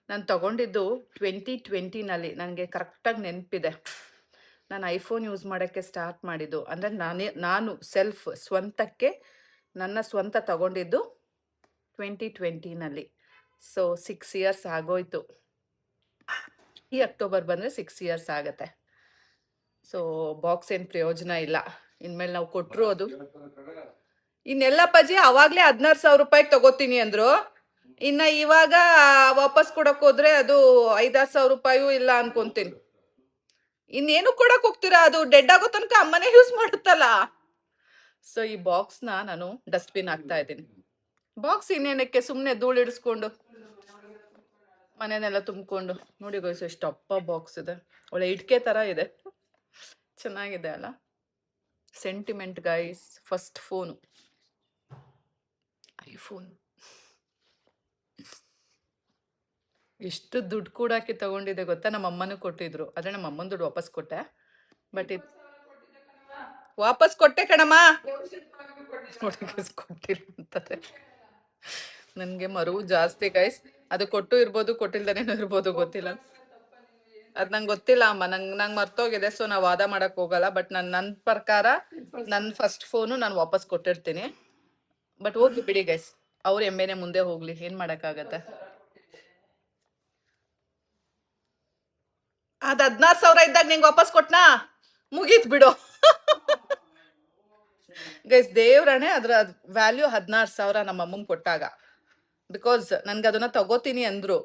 ನಾನು ತಗೊಂಡಿದ್ದು 2020ನಲ್ಲಿ. ನನಗೆ ಕರೆಕ್ಟಾಗಿ ನೆನಪಿದೆ. ನಾನು ಐಫೋನ್ ಯೂಸ್ ಮಾಡೋಕ್ಕೆ ಸ್ಟಾರ್ಟ್ ಮಾಡಿದ್ದು ಅಂದರೆ ನಾನು ಸ್ವಂತಕ್ಕೆ ನನ್ನ ಸ್ವಂತ ತಗೊಂಡಿದ್ದು 2020ನಲ್ಲಿ. ಸೊ 6 ಇಯರ್ಸ್ ಆಗೋಯ್ತು. ಈ ಅಕ್ಟೋಬರ್ ಬಂದರೆ 6 ಇಯರ್ಸ್ ಆಗುತ್ತೆ. ಸೊ ಬಾಕ್ಸ್ ಏನು ಪ್ರಯೋಜನ ಇಲ್ಲ ಇನ್ಮೇಲೆ. ನಾವು ಕೊಟ್ಟರು ಅದು ಇನ್ನೆಲ್ಲ ಪಜಿ ಅವಾಗಲೇ 16,000 ರೂಪಾಯಿಗೆ ತಗೋತೀನಿ ಅಂದರು. ಇನ್ನು ಇವಾಗ ವಾಪಸ್ ಕೊಡೋಕೆ ಹೋದ್ರೆ ಅದು 5,000 ರೂಪಾಯೂ ಇಲ್ಲ ಅನ್ಕೊಂತೀನಿ. ಇನ್ನೇನು ಕೊಡೋಕೆ ಹೋಗ್ತೀರಾ? ಅದು ಡೆಡ್ ಆಗೋ ತನಕ ಅಮ್ಮನೇ ಯೂಸ್ ಮಾಡುತ್ತಲ್ಲ. ಸೊ ಈ ಬಾಕ್ಸ್ನ ನಾನು ಡಸ್ಟ್ಬಿನ್ ಹಾಕ್ತಾ ಇದ್ದೀನಿ. ಬಾಕ್ಸ್ ಇನ್ನೇನಕ್ಕೆ, ಸುಮ್ಮನೆ ಧೂಳು ಹಿಡಿಸ್ಕೊಂಡು ಮನೆಯನ್ನೆಲ್ಲ ತುಂಬಿಕೊಂಡು. ನೋಡಿ ಗೋಯ್ಸು ಎಷ್ಟು ಅಪ್ಪ ಬಾಕ್ಸ್ ಇದೆ, ಒಳ್ಳೆ ಇಟ್ಕೆ ಥರ ಇದೆ, ಚೆನ್ನಾಗಿದೆ ಅಲ್ಲ. Sentiment guys. First phone iPhone. ಎಷ್ಟು ದುಡ್ಡು ಕೂಡ ಹಾಕಿ ತಗೊಂಡಿದ್ದೆ ಗೊತ್ತಾ? ನಮ್ಮ ಅಮ್ಮನೂ ಕೊಟ್ಟಿದ್ರು, ಆದರೆ ನಮ್ಮ ಅಮ್ಮನ ದುಡ್ಡು ವಾಪಸ್ ಕೊಟ್ಟೆ. ಬಟ್ ಇದು ವಾಪಸ್ ಕೊಟ್ಟೆ ಕಣಮ್ಮ, ಕೊಟ್ಟಿಲ್ಲ ಅಂತಾರೆ. ನನಗೆ ಮರುವು ಜಾಸ್ತಿ ಗೈಸ್. ಅದು ಕೊಟ್ಟು ಇರ್ಬೋದು, ಕೊಟ್ಟಿಲ್ದೇನೇನೋ ಇರ್ಬೋದು, ಗೊತ್ತಿಲ್ಲ. ಅದು ನಂಗೆ ಗೊತ್ತಿಲ್ಲ ಅಮ್ಮ, ನಂಗೆ ಮರ್ತೋಗಿದೆ. ಸೊ ನಾವು ವಾದ ಮಾಡೋಕ್ಕೆ ಹೋಗಲ್ಲ. ಬಟ್ ನನ್ನ ಪ್ರಕಾರ ನನ್ನ ಫಸ್ಟ್ ಫೋನು ನಾನು ವಾಪಸ್ ಕೊಟ್ಟಿರ್ತೀನಿ. ಬಟ್ ಹೋಗ್ಲಿ ಬಿಡಿ ಗೈಸ್, ಅವ್ರ ಎಮ್ಮೆನೆ ಮುಂದೆ ಹೋಗ್ಲಿ, ಏನು ಮಾಡೋಕ್ಕಾಗತ್ತೆ. ಅದು 16,000 ಇದ್ದಾಗ ನಿಂಗೆ ವಾಪಸ್ ಕೊಟ್ನಾ, ಮುಗೀತು ಬಿಡು ಗೈಸ್. ದೇವ್ರಣೆ ಅದರ ವ್ಯಾಲ್ಯೂ 16,000 ನಮ್ಮ ಅಮ್ಮಂಗೆ ಕೊಟ್ಟಾಗ. ಬಿಕಾಸ್ ನನಗೆ ಅದನ್ನು ತಗೋತೀನಿ ಅಂದರು.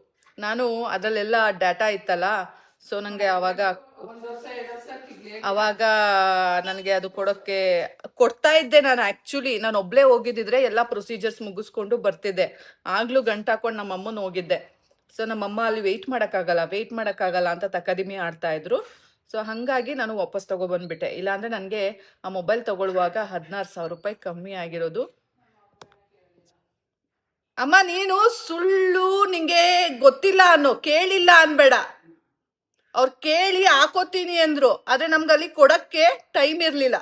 ನಾನು ಅದರಲ್ಲೆಲ್ಲ ಡಾಟಾ ಇತ್ತಲ್ಲ. ಸೊ ನನಗೆ ಅವಾಗ ನನಗೆ ಅದು ಕೊಡ್ತಾ ಇದ್ದೆ ನಾನು. ಆ್ಯಕ್ಚುಲಿ ನಾನು ಒಬ್ಬಳೇ ಹೋಗಿದ್ದಿದ್ರೆ ಎಲ್ಲ ಪ್ರೊಸೀಜರ್ಸ್ ಮುಗಿಸ್ಕೊಂಡು ಬರ್ತಿದ್ದೆ. ಆಗಲೂ ಗಂಟು ಹಾಕೊಂಡು ನಮ್ಮ ಅಮ್ಮನ ಹೋಗಿದ್ದೆ. ಸೊ ನಮ್ಮಮ್ಮ ಅಲ್ಲಿ ವೆಯ್ಟ್ ಮಾಡೋಕ್ಕಾಗಲ್ಲ ಅಂತ ತಕದಿಮಿ ಆಡ್ತಾಯಿದ್ರು. ಸೊ ಹಾಗಾಗಿ ನಾನು ವಾಪಸ್ ತೊಗೊಬಂದ್ಬಿಟ್ಟೆ. ಇಲ್ಲಾಂದರೆ ನನಗೆ ಆ ಮೊಬೈಲ್ ತೊಗೊಳ್ಳುವಾಗ 16,000 ರೂಪಾಯಿ ಕಮ್ಮಿ ಆಗಿರೋದು. ಅಮ್ಮ ನೀನು ಸುಳ್ಳು, ನಿಂಗೆ ಗೊತ್ತಿಲ್ಲ ಅನ್ನೋ, ಕೇಳಿಲ್ಲ ಅನ್ಬೇಡ. ಅವ್ರು ಕೇಳಿ ಹಾಕೋತೀನಿ ಅಂದರು, ಆದರೆ ನಮ್ಗೆ ಅಲ್ಲಿ ಕೊಡೋಕ್ಕೆ ಟೈಮ್ ಇರಲಿಲ್ಲ.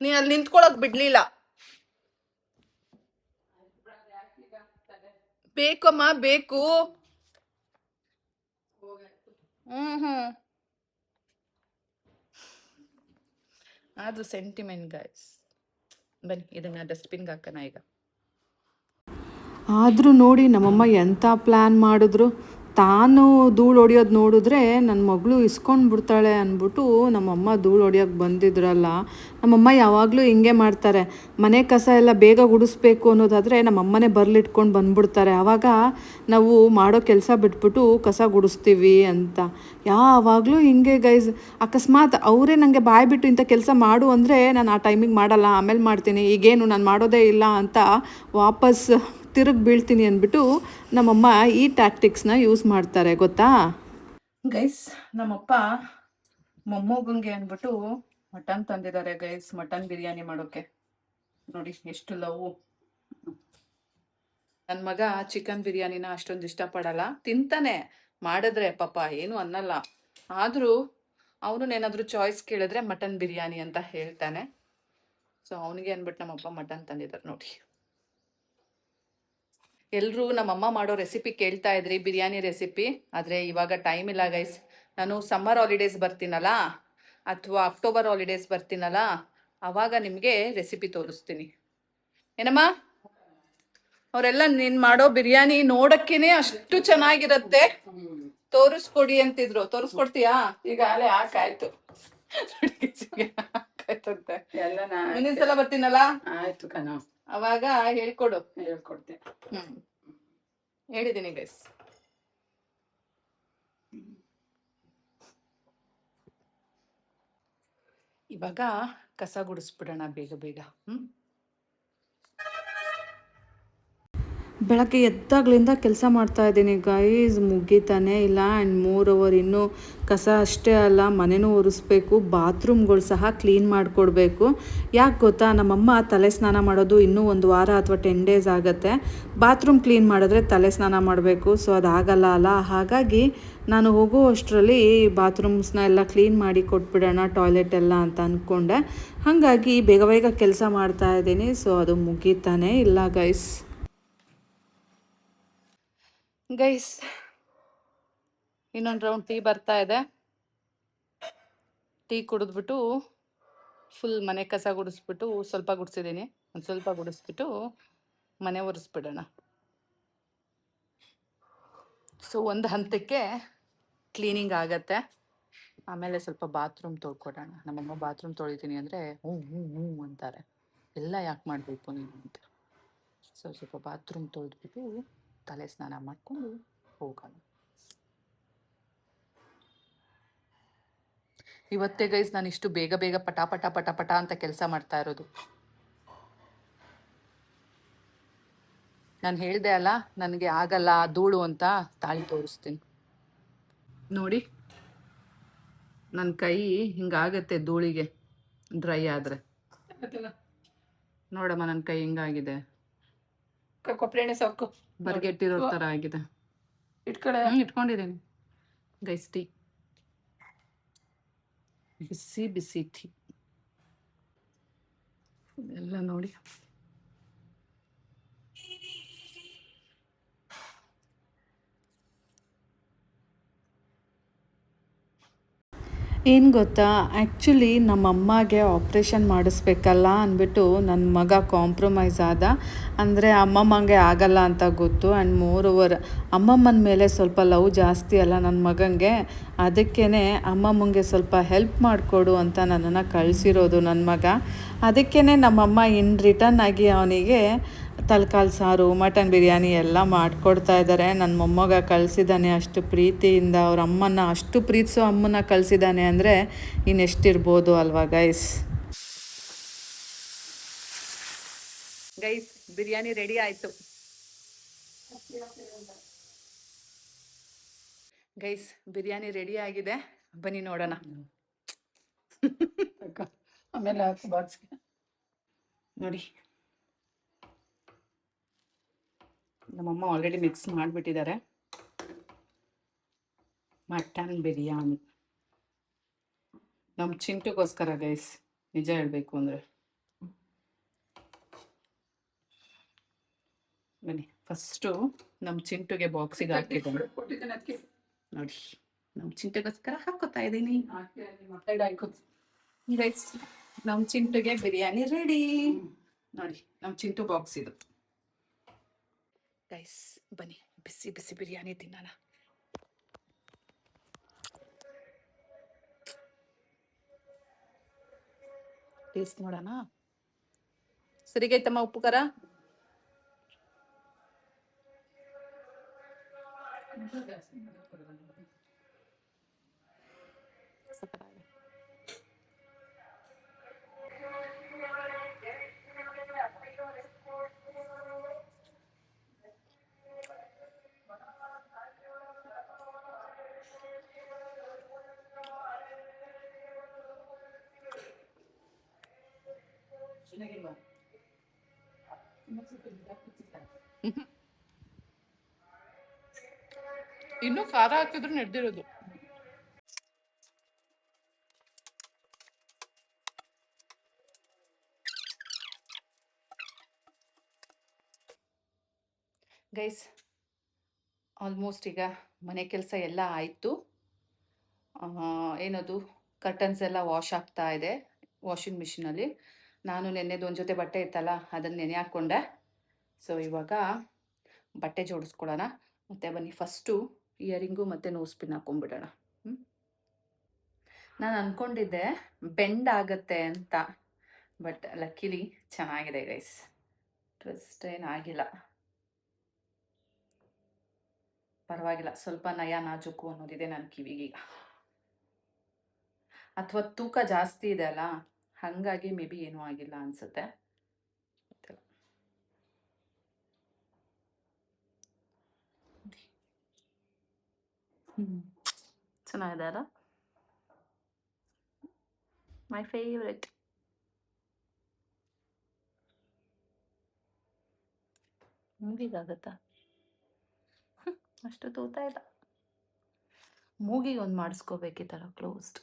ನೀನು ಅಲ್ಲಿ ನಿಂತ್ಕೊಳ್ಳೋಕೆ ಬಿಡಲಿಲ್ಲ. ಬೇಕಮ್ಮ ಬೇಕು. ಅದು ಸೆಂಟಿಮೆಂಟ್ ಗೈಸ್. ಬನ್ನಿ ಇದನ್ನು ಡಸ್ಟ್ಬಿನ್ಗೆ ಹಾಕೋಣ ಈಗ. ಆದರೂ ನೋಡಿ ನಮ್ಮಮ್ಮ ಎಂಥ ಪ್ಲ್ಯಾನ್ ಮಾಡಿದ್ರು. ತಾನು ಧೂಳು ಹೊಡಿಯೋದು ನೋಡಿದ್ರೆ ನನ್ನ ಮಗಳು ಇಸ್ಕೊಂಡು ಬಿಡ್ತಾಳೆ ಅಂದ್ಬಿಟ್ಟು ನಮ್ಮಮ್ಮ ಧೂಳು ಹೊಡಿಯೋಕ್ಕೆ ಬಂದಿದ್ರಲ್ಲ. ನಮ್ಮಮ್ಮ ಯಾವಾಗಲೂ ಹಿಂಗೆ ಮಾಡ್ತಾರೆ. ಮನೆ ಕಸ ಎಲ್ಲ ಬೇಗ ಗುಡಿಸ್ಬೇಕು ಅನ್ನೋದಾದರೆ ನಮ್ಮಮ್ಮನೇ ಬರಲಿಟ್ಕೊಂಡು ಬಂದ್ಬಿಡ್ತಾರೆ. ಆವಾಗ ನಾವು ಮಾಡೋ ಕೆಲಸ ಬಿಟ್ಬಿಟ್ಟು ಕಸ ಗುಡಿಸ್ತೀವಿ ಅಂತ. ಯಾವಾಗಲೂ ಹಿಂಗೆ ಗೈಸ್. ಅಕಸ್ಮಾತ್ ಅವರೇ ನನಗೆ ಬಾಯ್ ಬಿಟ್ಟು ಇಂಥ ಕೆಲಸ ಮಾಡು ಅಂದರೆ ನಾನು ಆ ಟೈಮಿಗೆ ಮಾಡಲ್ಲ, ಆಮೇಲೆ ಮಾಡ್ತೀನಿ, ಈಗೇನು ನಾನು ಮಾಡೋದೇ ಇಲ್ಲ ಅಂತ ವಾಪಸ್ ತಿರುಗಿ ಬೀಳ್ತೀನಿ ಅಂದ್ಬಿಟ್ಟು ನಮ್ಮಮ್ಮ ಈ ಟ್ಯಾಕ್ಟಿಕ್ಸ್ನ ಯೂಸ್ ಮಾಡ್ತಾರೆ, ಗೊತ್ತಾ ಗೈಸ್. ನಮ್ಮಪ್ಪ ಮೊಮ್ಮಗಂಗೆ ಅಂದ್ಬಿಟ್ಟು ಮಟನ್ ತಂದಿದ್ದಾರೆ ಗೈಸ್, ಮಟನ್ ಬಿರಿಯಾನಿ ಮಾಡೋಕ್ಕೆ. ನೋಡಿ ಎಷ್ಟು ಲವ್. ನನ್ನ ಮಗ ಚಿಕನ್ ಬಿರಿಯಾನಿನ ಅಷ್ಟೊಂದು ಇಷ್ಟಪಡಲ್ಲ, ತಿಂತಾನೆ ಮಾಡಿದ್ರೆ ಪಾಪ ಏನು ಅನ್ನಲ್ಲ. ಆದರೂ ಅವನೇನಾದರೂ ಚಾಯ್ಸ್ ಕೇಳಿದ್ರೆ ಮಟನ್ ಬಿರಿಯಾನಿ ಅಂತ ಹೇಳ್ತಾನೆ. ಸೊ ಅವನಿಗೆ ಅಂದ್ಬಿಟ್ಟು ನಮ್ಮಪ್ಪ ಮಟನ್ ತಂದಿದ್ದಾರೆ ನೋಡಿ. ಎಲ್ಲರೂ ನಮ್ಮಮ್ಮ ಮಾಡೋ ರೆಸಿಪಿ ಕೇಳ್ತಾ ಇದ್ರಿ, ಬಿರಿಯಾನಿ ರೆಸಿಪಿ. ಆದರೆ ಇವಾಗ ಟೈಮ್ ಇಲ್ಲ ಗೈಸ್. ನಾನು ಸಮ್ಮರ್ ಹಾಲಿಡೇಸ್ ಬರ್ತೀನಲ್ಲ ಅಥವಾ ಅಕ್ಟೋಬರ್ ಹಾಲಿಡೇಸ್ ಬರ್ತೀನಲ್ಲ, ಆವಾಗ ನಿಮಗೆ ರೆಸಿಪಿ ತೋರಿಸ್ತೀನಿ. ಏನಮ್ಮ, ಅವರೆಲ್ಲ ನೀನು ಮಾಡೋ ಬಿರಿಯಾನಿ ನೋಡಕ್ಕೇನೆ ಅಷ್ಟು ಚೆನ್ನಾಗಿರುತ್ತೆ, ತೋರಿಸ್ಕೊಡಿ ಅಂತಿದ್ರು. ತೋರಿಸ್ಕೊಡ್ತೀಯಾ? ಈಗ ಅಲ್ಲೇ ಹಾಕಾಯ್ತು ಹಾಕಾಯ್ತಂತೆ. ಮುಂದಿನ ಸಲ ಬರ್ತೀನಲ್ಲ, ಆಯ್ತು ಕಣ, ಅವಾಗ ಹೇಳ್ಕೊಡ್ತೆ. ಹೇಳಿದ್ದೀನಿ ಗೈಸ್. ಇವಾಗ ಕಸ ಗುಡಿಸ್ಬಿಡೋಣ ಬೇಗ ಬೇಗ. ಬೆಳಗ್ಗೆ ಎದ್ದಾಗ್ಲಿಂದ ಕೆಲಸ ಮಾಡ್ತಾ ಇದ್ದೀನಿ ಗೈಸ್, ಮುಗಿತಾನೆ ಇಲ್ಲ. ಆ್ಯಂಡ್ 3 ಅವರ್ ಇನ್ನೂ ಕಸ ಅಷ್ಟೇ ಅಲ್ಲ, ಮನೆಯೂ ಒರೆಸ್ಬೇಕು, ಬಾತ್ರೂಮ್ಗಳು ಸಹ ಕ್ಲೀನ್ ಮಾಡಿಕೊಡ್ಬೇಕು. ಯಾಕೆ ಗೊತ್ತಾ, ನಮ್ಮಮ್ಮ ತಲೆ ಸ್ನಾನ ಮಾಡೋದು ಇನ್ನೂ 1 ವಾರ ಅಥವಾ 10 ಡೇಸ್ ಆಗುತ್ತೆ. ಬಾತ್ರೂಮ್ ಕ್ಲೀನ್ ಮಾಡಿದ್ರೆ ತಲೆ ಸ್ನಾನ ಮಾಡಬೇಕು, ಸೊ ಅದಾಗಲ್ಲ ಅಲ್ಲ. ಹಾಗಾಗಿ ನಾನು ಹೋಗೋ ಅಷ್ಟರಲ್ಲಿ ಬಾತ್ರೂಮ್ಸ್ನ ಎಲ್ಲ ಕ್ಲೀನ್ ಮಾಡಿ ಕೊಟ್ಬಿಡೋಣ, ಟಾಯ್ಲೆಟ್ ಎಲ್ಲ ಅಂತ ಅಂದ್ಕೊಂಡೆ. ಹಾಗಾಗಿ ಬೇಗ ಬೇಗ ಕೆಲಸ ಮಾಡ್ತಾ ಇದ್ದೀನಿ. ಸೊ ಅದು ಮುಗಿತಾನೆ ಇಲ್ಲ ಗೈಸ್. ಇನ್ನೊಂದು ರೌಂಡ್ ಟೀ ಬರ್ತಾ ಇದೆ. ಟೀ ಕುಡಿದ್ಬಿಟ್ಟು ಫುಲ್ ಮನೆ ಕಸ ಗುಡಿಸ್ಬಿಟ್ಟು, ಸ್ವಲ್ಪ ಗುಡಿಸಿದ್ದೀನಿ, ಒಂದು ಸ್ವಲ್ಪ ಗುಡಿಸ್ಬಿಟ್ಟು ಮನೆ ಒರೆಸ್ಬಿಡೋಣ. ಸೊ ಒಂದು ಹಂತಕ್ಕೆ ಕ್ಲೀನಿಂಗ್ ಆಗತ್ತೆ. ಆಮೇಲೆ ಸ್ವಲ್ಪ ಬಾತ್ರೂಮ್ ತೊಳ್ಕೊಡೋಣ. ನಮ್ಮಮ್ಮ ಬಾತ್ರೂಮ್ ತೊಳಿತೀನಿ ಅಂದರೆ ಹ್ಞೂ ಹ್ಞೂ ಹ್ಞೂ ಅಂತಾರೆ, ಎಲ್ಲ ಯಾಕೆ ಮಾಡಬೇಕು ನೀನು ಅಂತ. ಸೊ ಸ್ವಲ್ಪ ಬಾತ್ರೂಮ್ ತೊಳೆದ್ಬಿಟ್ಟು ತಲೆ ಸ್ನಾನ ಮಾಡಿಕೊಂಡು ಹೋಗೋಣ. ಇವತ್ತೇ ಗೈಸ್ ನಾನು ಇಷ್ಟು ಬೇಗ ಬೇಗ ಪಟ ಪಟ ಪಟ ಪಟ ಅಂತ ಕೆಲಸ ಮಾಡ್ತಾ ಇರೋದು. ನಾನು ಹೇಳ್ದೆ ಅಲ್ಲ ನನಗೆ ಆಗಲ್ಲ ಧೂಳು ಅಂತ, ತಾಳಿ ತೋರಿಸ್ತೀನಿ ನೋಡಿ. ನನ್ನ ಕೈ ಹಿಂಗಾಗತ್ತೆ ಧೂಳಿಗೆ ಡ್ರೈ ಆದರೆ. ನೋಡಮ್ಮ ನನ್ನ ಕೈ ಹಿಂಗಾಗಿದೆ, ಕೊಪ್ಪರೆಣ್ಣೆ ಸಾಕು ಬರ್ಗೆಟ್ಟಿರೋ ಥರ ಆಗಿದೆ. ಇಟ್ಕೊಂಡಿದ್ದೀನಿ ಗೈಸ್. ಟೀ ಬಿಸಿ ಬಿಸಿ ಟೀ ಎಲ್ಲ ನೋಡಿ. ಏನು ಗೊತ್ತಾ, ಆ್ಯಕ್ಚುಲಿ ನಮ್ಮಮ್ಮಗೆ ಆಪ್ರೇಷನ್ ಮಾಡಿಸ್ಬೇಕಲ್ಲ ಅಂದ್ಬಿಟ್ಟು ನನ್ನ ಮಗ ಕಾಂಪ್ರಮೈಸ್ ಆದ. ಅಂದರೆ ಅಮ್ಮಮ್ಮಂಗೆ ಆಗಲ್ಲ ಅಂತ ಗೊತ್ತು. ಆ್ಯಂಡ್ ಮೋರೋವರ್ ಅಮ್ಮಮ್ಮನ ಮೇಲೆ ಸ್ವಲ್ಪ ಲವ್ ಜಾಸ್ತಿ ಅಲ್ಲ ನನ್ನ ಮಗನಿಗೆ. ಅದಕ್ಕೇ ಅಮ್ಮಮ್ಮಂಗೆ ಸ್ವಲ್ಪ ಹೆಲ್ಪ್ ಮಾಡಿಕೊಡು ಅಂತ ನನ್ನನ್ನು ಕಳಿಸಿರೋದು ನನ್ನ ಮಗ. ಅದಕ್ಕೇ ನಮ್ಮಮ್ಮ ಇನ್ ರಿಟರ್ನ್ ಆಗಿ ಅವನಿಗೆ ತಲಕಾಲು ಸಾರು, ಮಟನ್ ಬಿರಿಯಾನಿ ಎಲ್ಲ ಮಾಡಿಕೊಡ್ತಾ ಇದ್ದಾರೆ. ನನ್ನ ಮೊಮ್ಮಗ ಕಳಿಸಿದ್ದಾನೆ ಅಷ್ಟು ಪ್ರೀತಿಯಿಂದ. ಅವ್ರ ಅಮ್ಮನ ಅಷ್ಟು ಪ್ರೀತಿಸೋ ಅಮ್ಮನ ಕಳಿಸಿದ್ದಾನೆ ಅಂದರೆ ಇನ್ನೆಷ್ಟಿರ್ಬೋದು ಅಲ್ವಾ ಗೈಸ್. ಬಿರಿಯಾನಿ ರೆಡಿ ಆಯಿತು ಗೈಸ್. ಬಿರಿಯಾನಿ ರೆಡಿ ಆಗಿದೆ, ಬನ್ನಿ ನೋಡೋಣ. ಆಮೇಲೆ ನೋಡಿ, ನಮ್ಮಮ್ಮ ಆಲ್ರೆಡಿ ಮಿಕ್ಸ್ ಮಾಡಿಬಿಟ್ಟಿದ್ದಾರೆ. ಮಟನ್ ಬಿರಿಯಾನಿ ನಮ್ಮ ಚಿಂಟುಗೋಸ್ಕರ ಗೈಸ್, ನಿಜ ಹೇಳಬೇಕು ಅಂದರೆ. ಬನ್ನಿ ಫಸ್ಟು ನಮ್ಮ ಚಿಂಟುಗೆ ಬಾಕ್ಸಿಗೆ ಹಾಕಿದ್ದೀನಿ ನೋಡಿ. ನಮ್ಮ ಚಿಂಟುಗೋಸ್ಕರ ಹಾಕೋತಾ ಇದ್ದೀನಿ ಗೈಸ್. ನಮ್ಮ ಚಿಂಟುಗೆ ಬಿರಿಯಾನಿ ರೆಡಿ ನೋಡಿ. ನಮ್ಮ ಚಿಂಟು ಬಾಕ್ಸ್ ಇದು ಗೈಸ್. ಬನ್ನಿ ಬಿಸಿ ಬಿಸಿ ಬಿರಿಯಾನಿ ತಿನ್ನೋಣ. ಟೇಸ್ಟ್ ನೋಡೋಣ. ಸರಿಗೈತಮ್ಮ ಉಪ್ಪು ಖಾರ? ಇನ್ನು ಖಾರ ಹಾಕಿದ್ರು ನಡೆದಿರೋದು. ಗೈಸ್, ಆಲ್ಮೋಸ್ಟ್ ಈಗ ಮನೆ ಕೆಲಸ ಎಲ್ಲ ಆಯಿತು. ಏನದು ಕರ್ಟನ್ಸ್ ಎಲ್ಲ ವಾಶ್ ಆಗ್ತಾ ಇದೆ ವಾಷಿಂಗ್ ಮಿಷಿನಲ್ಲಿ. ನಾನು ನೆನ್ನೆದು ಒಂದು ಜೊತೆ ಬಟ್ಟೆ ಇತ್ತಲ್ಲ, ಅದನ್ನು ನೆನೆ ಹಾಕ್ಕೊಂಡೆ. ಸೊ ಇವಾಗ ಬಟ್ಟೆ ಜೋಡಿಸ್ಕೊಳ್ಳೋಣ. ಮತ್ತು ಬನ್ನಿ ಫಸ್ಟು ಇಯರಿಂಗು ಮತ್ತು ನೋಸ್ ಪಿನ್ ಹಾಕ್ಕೊಂಡ್ಬಿಡೋಣ. ನಾನು ಅಂದ್ಕೊಂಡಿದ್ದೆ ಬೆಂಡ್ ಆಗುತ್ತೆ ಅಂತ, ಬಟ್ ಲಕ್ಕಿಲಿ ಚೆನ್ನಾಗಿದೆ ಗೈಸ್. ಟ್ವಿಸ್ಟ್ ಏನಾಗಿಲ್ಲ, ಪರವಾಗಿಲ್ಲ. ಸ್ವಲ್ಪ ನಯ ನಾಜುಕು ಅನ್ನೋದಿದೆ ನನ್ನ ಕಿವಿಗೀಗ. ಅಥವಾ ತೂಕ ಜಾಸ್ತಿ ಇದೆ ಅಲ್ಲ, ಹಾಗಾಗಿ ಮೇ ಬಿ ಏನೂ ಆಗಿಲ್ಲ ಅನಿಸುತ್ತೆ. ಚೆನ್ನಾಗಿದೆ ಅಲ್ಲ, ಮೈ ಫೇವ್ರೆಟ್. ಮೂಗಿಗಾಗತ್ತಾ? ಅಷ್ಟು ತೂತ ಇಲ್ಲ. ಮೂಗಿಗೆ ಒಂದು ಮಾಡಿಸ್ಕೋಬೇಕು ಈ ಥರ ಕ್ಲೋಸ್ಡ್.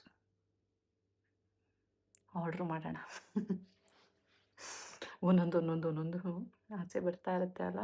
ಆರ್ಡ್ರ್ ಮಾಡೋಣ. ಒಂದೊಂದು ಆಚೆ ಬರ್ತಾ ಇರುತ್ತೆ ಅಲ್ಲ.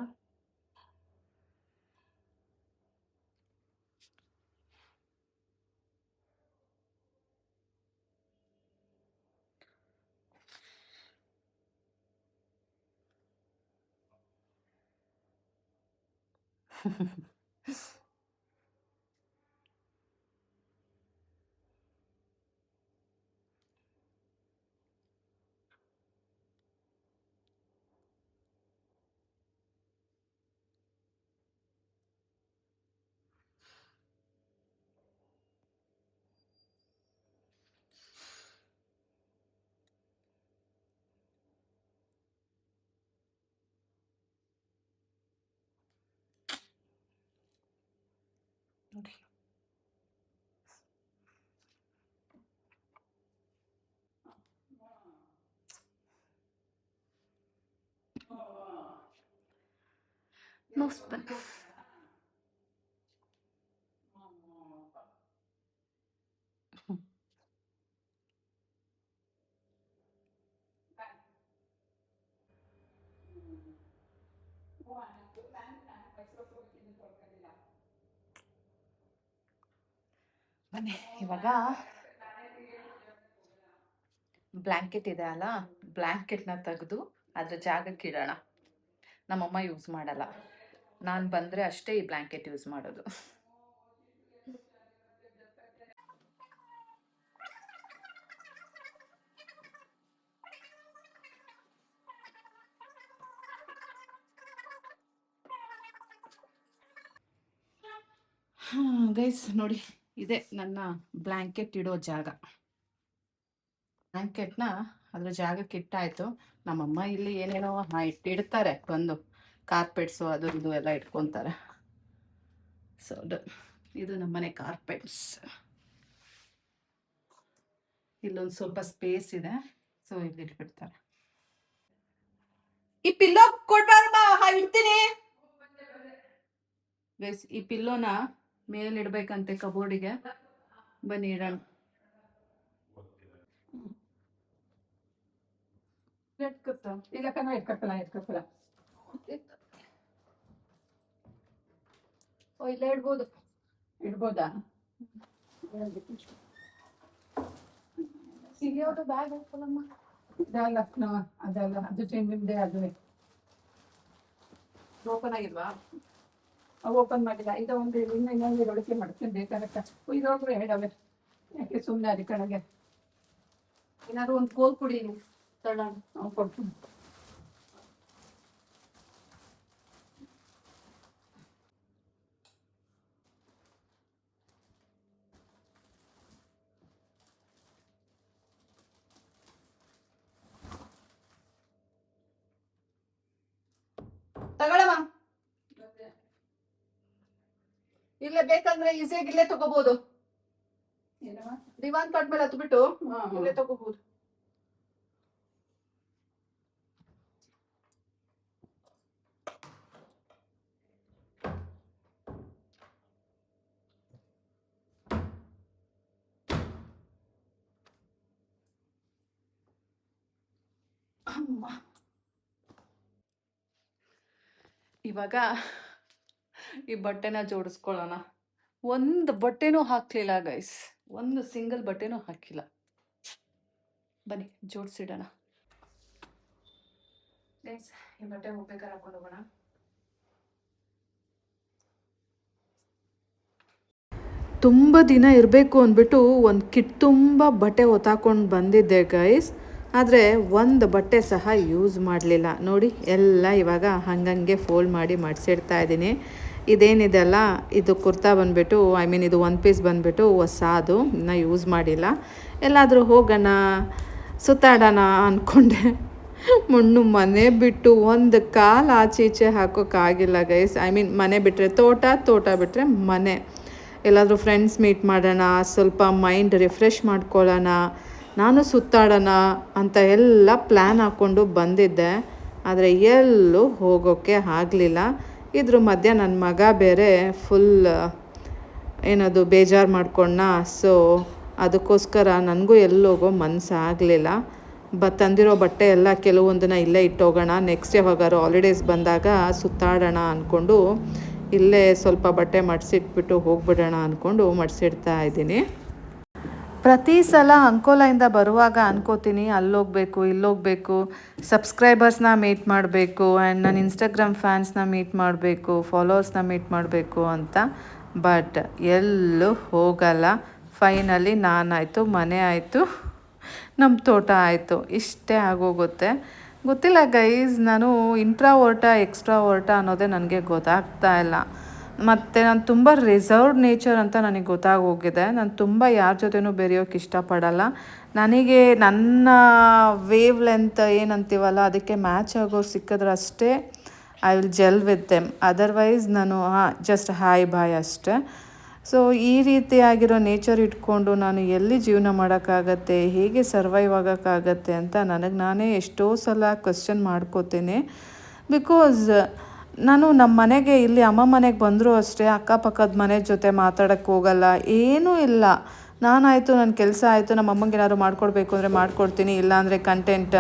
ನೋಡಿ, ನೋಸ್ ಪಿನ್. ಬನ್ನಿ ಇವಾಗ ಬ್ಲ್ಯಾಂಕೆಟ್ ಇದೆ ಅಲ್ಲ, ಬ್ಲ್ಯಾಂಕೆಟ್ನ ತೆಗೆದು ಅದ್ರ ಜಾಗಕ್ಕೆ ಇಡೋಣ. ನಮ್ಮಮ್ಮ ಯೂಸ್ ಮಾಡಲ್ಲ, ನಾನು ಬಂದರೆ ಅಷ್ಟೇ ಈ ಬ್ಲ್ಯಾಂಕೆಟ್ ಯೂಸ್ ಮಾಡೋದು. ಗೈಸ್ ನೋಡಿ, ಇದೆ ನನ್ನ ಬ್ಲ್ಯಾಂಕೆಟ್ ಇಡೋ ಜಾಗ. ಬ್ಲ್ಯಾಂಕೆಟ್ನ ಅದ್ರ ಜಾಗಕ್ಕೆ ಇಟ್ಟಾಯ್ತು. ನಮ್ಮಮ್ಮ ಇಲ್ಲಿ ಏನೇನೋ ಇಟ್ಟಿಡ್ತಾರೆ, ಬಂದು ಕಾರ್ಪೆಟ್ಸು ಅದು ಇದು ಎಲ್ಲ ಇಟ್ಕೊತಾರೆ. ಸೊ ಇದು ನಮ್ಮನೆ ಕಾರ್ಪೆಟ್ಸ್. ಇಲ್ಲೊಂದು ಸ್ವಲ್ಪ ಸ್ಪೇಸ್ ಇದೆ, ಸೊ ಇಲ್ಲಿ ಇಟ್ಬಿಡ್ತಾರೆ. ಈ ಪಿಲ್ಲೋ ಕೊಡ್ಬಾರಮ್ಮ, ಇಡ್ತೀನಿ ಗೈಸ್. ಈ ಪಿಲ್ಲೋನ ಮೇಲೆ ಇಡ್ಬೇಕಂತೆ ಕಬೋರ್ಡಿಗೆ. ಬನ್ನಿ ಇಡೋಣ. ಈಗ ಕಣ ಇಟ್ಕೊಳಲ್ಲ. ಓ, ಇಲ್ಲ ಇಡ್ಬೋದಾ? ಯಾವುದು ಬ್ಯಾಗ್ ಹಾಕಲ್ಲಮ್ಮ. ಇದಲ್ಲ ಅದಲ್ಲ, ಅದು ಚೆಂಡಿಂದೆ. ಅದು ಓಪನ್ ಆಗಿಲ್ವಾ? ಓಪನ್ ಮಾಡಿಲ್ಲ. ಇದು ಒಂದು ಇನ್ನೊಂದು ಒಳಕೆ ಮಾಡ್ತೀನಿ ಬೇಕಾಗತ್ತ. ಇದೊಬ್ರು ಹೇಳವೆ, ಯಾಕೆ ಸುಮ್ಮನೆ ಅದಿ ಕಡೆಗೆ. ಏನಾದ್ರು ಒಂದು ಕೋಲ್ ಕುಡಿ. ಕೊಡ್ತೀನಿ. ತಗೊಳಮ್ಮ. ಇಲ್ಲೇ ಬೇಕಂದ್ರೆ ಈಸಿಯಾಗಿ ಇಲ್ಲೇ ತಗೋಬಹುದು. ದಿವಾನ್ ಕಟ್ ಮೇಲೆ ಹತ್ಬಿಟ್ಟು ಇಲ್ಲೇ ತಗೋಬಹುದು. ಇವಾಗ ಈ ಬಟ್ಟೆನ ಜೋಡಿಸ್ಕೊಳ್ಳೋಣ. ಒಂದು ಬಟ್ಟೆನೂ ಹಾಕ್ಲಿಲ್ಲ ಗೈಸ್, ಒಂದು ಸಿಂಗಲ್ ಬಟ್ಟೆನೂ ಹಾಕಿಲ್ಲ. ಬನ್ನಿ ಜೋಡಿಸಿಡೋಣ ಗೈಸ್. ಈ ಬಟ್ಟೆ ಹೋಗ್ಬೇಕಾದ್ರೆ ಹಾಕೊಂಡು ಹೋಗೋಣ. ತುಂಬ ದಿನ ಇರಬೇಕು ಅಂದ್ಬಿಟ್ಟು ಒಂದು ಕಿಟ್ ತುಂಬ ಬಟ್ಟೆ ಹೊತ್ತಾಕೊಂಡು ಬಂದಿದ್ದೆ ಗೈಸ್. ಆದರೆ ಒಂದು ಬಟ್ಟೆ ಸಹ ಯೂಸ್ ಮಾಡಲಿಲ್ಲ ನೋಡಿ. ಎಲ್ಲ ಇವಾಗ ಹಂಗಂಗೆ ಫೋಲ್ಡ್ ಮಾಡಿ ಮಡಿಸಿಡ್ತಾ ಇದ್ದೀನಿ. ಇದೇನಿದೆ ಅಲ್ಲ, ಇದು ಕುರ್ತಾ ಬಂದುಬಿಟ್ಟು ಇದು ಒನ್ ಪೀಸ್ ಬಂದುಬಿಟ್ಟು ಹೊಸಾದು, ಇನ್ನೂ ಯೂಸ್ ಮಾಡಿಲ್ಲ. ಎಲ್ಲಾದರೂ ಹೋಗೋಣ ಸುತ್ತಾಡೋಣ ಅಂದ್ಕೊಂಡೆ. ಮನೆ ಬಿಟ್ಟು ಒಂದು ಕಾಲು ಆಚೆ ಈಚೆ ಹಾಕೋಕ್ಕಾಗಿಲ್ಲ ಗೈಸ್. ಮನೆ ಬಿಟ್ಟರೆ ತೋಟ ಬಿಟ್ಟರೆ ಮನೆ. ಎಲ್ಲಾದರೂ ಫ್ರೆಂಡ್ಸ್ ಮೀಟ್ ಮಾಡೋಣ, ಸ್ವಲ್ಪ ಮೈಂಡ್ ರಿಫ್ರೆಶ್ ಮಾಡ್ಕೊಳ್ಳೋಣ, ನಾನು ಸುತ್ತಾಡೋಣ ಅಂತ ಎಲ್ಲ ಪ್ಲ್ಯಾನ್ ಹಾಕ್ಕೊಂಡು ಬಂದಿದ್ದೆ. ಆದರೆ ಎಲ್ಲೂ ಹೋಗೋಕ್ಕೆ ಆಗಲಿಲ್ಲ. ಇದ್ರ ಮಧ್ಯೆ ನನ್ನ ಮಗ ಬೇರೆ ಫುಲ್ ಏನದು ಬೇಜಾರು ಮಾಡ್ಕೊಂಡ. ಸೊ ಅದಕ್ಕೋಸ್ಕರ ನನಗೂ ಎಲ್ಲೋಗೋ ಮನಸ್ಸಾಗಲಿಲ್ಲ. ತಂದಿರೋ ಬಟ್ಟೆ ಎಲ್ಲ ಕೆಲವೊಂದನ್ನ ಇಲ್ಲೇ ಇಟ್ಟೋಗೋಣ, ನೆಕ್ಸ್ಟ್ ಯಾವಾಗಾರು ಹಾಲಿಡೇಸ್ ಬಂದಾಗ ಸುತ್ತಾಡೋಣ ಅಂದ್ಕೊಂಡು ಇಲ್ಲೇ ಸ್ವಲ್ಪ ಬಟ್ಟೆ ಮಡಿಸಿಟ್ಬಿಟ್ಟು ಹೋಗ್ಬಿಡೋಣ ಅಂದ್ಕೊಂಡು ಮಡಿಸಿಡ್ತಾ ಇದ್ದೀನಿ. ಪ್ರತಿ ಸಲ ಅಂಕೋಲಾಯಿಂದ ಬರುವಾಗ ಅನ್ಕೋತೀನಿ ಅಲ್ಲೋಗಬೇಕು ಇಲ್ಲೋಗಬೇಕು, ಸಬ್ಸ್ಕ್ರೈಬರ್ಸ್ನ ಮೀಟ್ ಮಾಡಬೇಕು ಆ್ಯಂಡ್ ನನ್ನ ಇನ್ಸ್ಟಾಗ್ರಾಮ್ ಫ್ಯಾನ್ಸ್ನ ಮೀಟ್ ಮಾಡಬೇಕು, ಫಾಲೋವರ್ಸ್ನ ಮೀಟ್ ಮಾಡಬೇಕು ಅಂತ. ಬಟ್ ಎಲ್ಲೂ ಹೋಗಲ್ಲ. ಫೈನಲಿ ನಾನಾಯಿತು, ಮನೆ ಆಯಿತು, ನಮ್ಮ ತೋಟ ಆಯಿತು, ಇಷ್ಟೇ ಆಗೋಗುತ್ತೆ. ಗೊತ್ತಿಲ್ಲ ಗೈಸ್, ನಾನು ಎಕ್ಸ್ಟ್ರಾವರ್ಟ ಅನ್ನೋದೇ ನನಗೆ ಗೊತ್ತಾಗ್ತಾ ಇಲ್ಲ. ಮತ್ತು ನಾನು ತುಂಬ ರಿಸರ್ವ್ಡ್ ನೇಚರ್ ಅಂತ ನನಗೆ ಗೊತ್ತಾಗೋಗಿದೆ. ನಾನು ತುಂಬ ಯಾರ ಜೊತೆನೂ ಬೆರೆಯೋಕ್ಕೆ ಇಷ್ಟಪಡಲ್ಲ. ನನಗೆ ನನ್ನ ವೇವ್ ಲೆಂತ್ ಏನಂತೀವಲ್ಲ ಅದಕ್ಕೆ ಮ್ಯಾಚ್ ಆಗೋರು ಸಿಕ್ಕಿದ್ರೆ ಅಷ್ಟೇ I will gel with them. Otherwise ನಾನು ಜಸ್ಟ್ ಹಾಯ್ ಬಾಯ್ ಅಷ್ಟೇ. ಸೊ ಈ ರೀತಿಯಾಗಿರೋ ನೇಚರ್ ಇಟ್ಕೊಂಡು ನಾನು ಎಲ್ಲಿ ಜೀವನ ಮಾಡೋಕ್ಕಾಗತ್ತೆ, ಹೇಗೆ ಸರ್ವೈವ್ ಆಗೋಕ್ಕಾಗತ್ತೆ ಅಂತ ನನಗೆ ನಾನೇ ಎಷ್ಟೋ ಸಲ ಕ್ವೆಶ್ಚನ್ ಮಾಡ್ಕೋತೀನಿ. ಬಿಕಾಸ್ ನಾನು ನಮ್ಮ ಮನೆಗೆ ಇಲ್ಲಿ ಅಮ್ಮ ಮನೆಗೆ ಬಂದರೂ ಅಷ್ಟೇ ಅಕ್ಕಪಕ್ಕದ ಮನೆ ಜೊತೆ ಮಾತಾಡೋಕ್ಕೆ ಹೋಗಲ್ಲ, ಏನೂ ಇಲ್ಲ. ನಾನಾಯಿತು, ನನ್ನ ಕೆಲಸ ಆಯಿತು, ನಮ್ಮ ಅಮ್ಮಂಗೆ ಏನಾದ್ರು ಮಾಡಿಕೊಡ್ಬೇಕು ಅಂದರೆ ಮಾಡಿಕೊಡ್ತೀನಿ, ಇಲ್ಲಾಂದರೆ ಕಂಟೆಂಟ್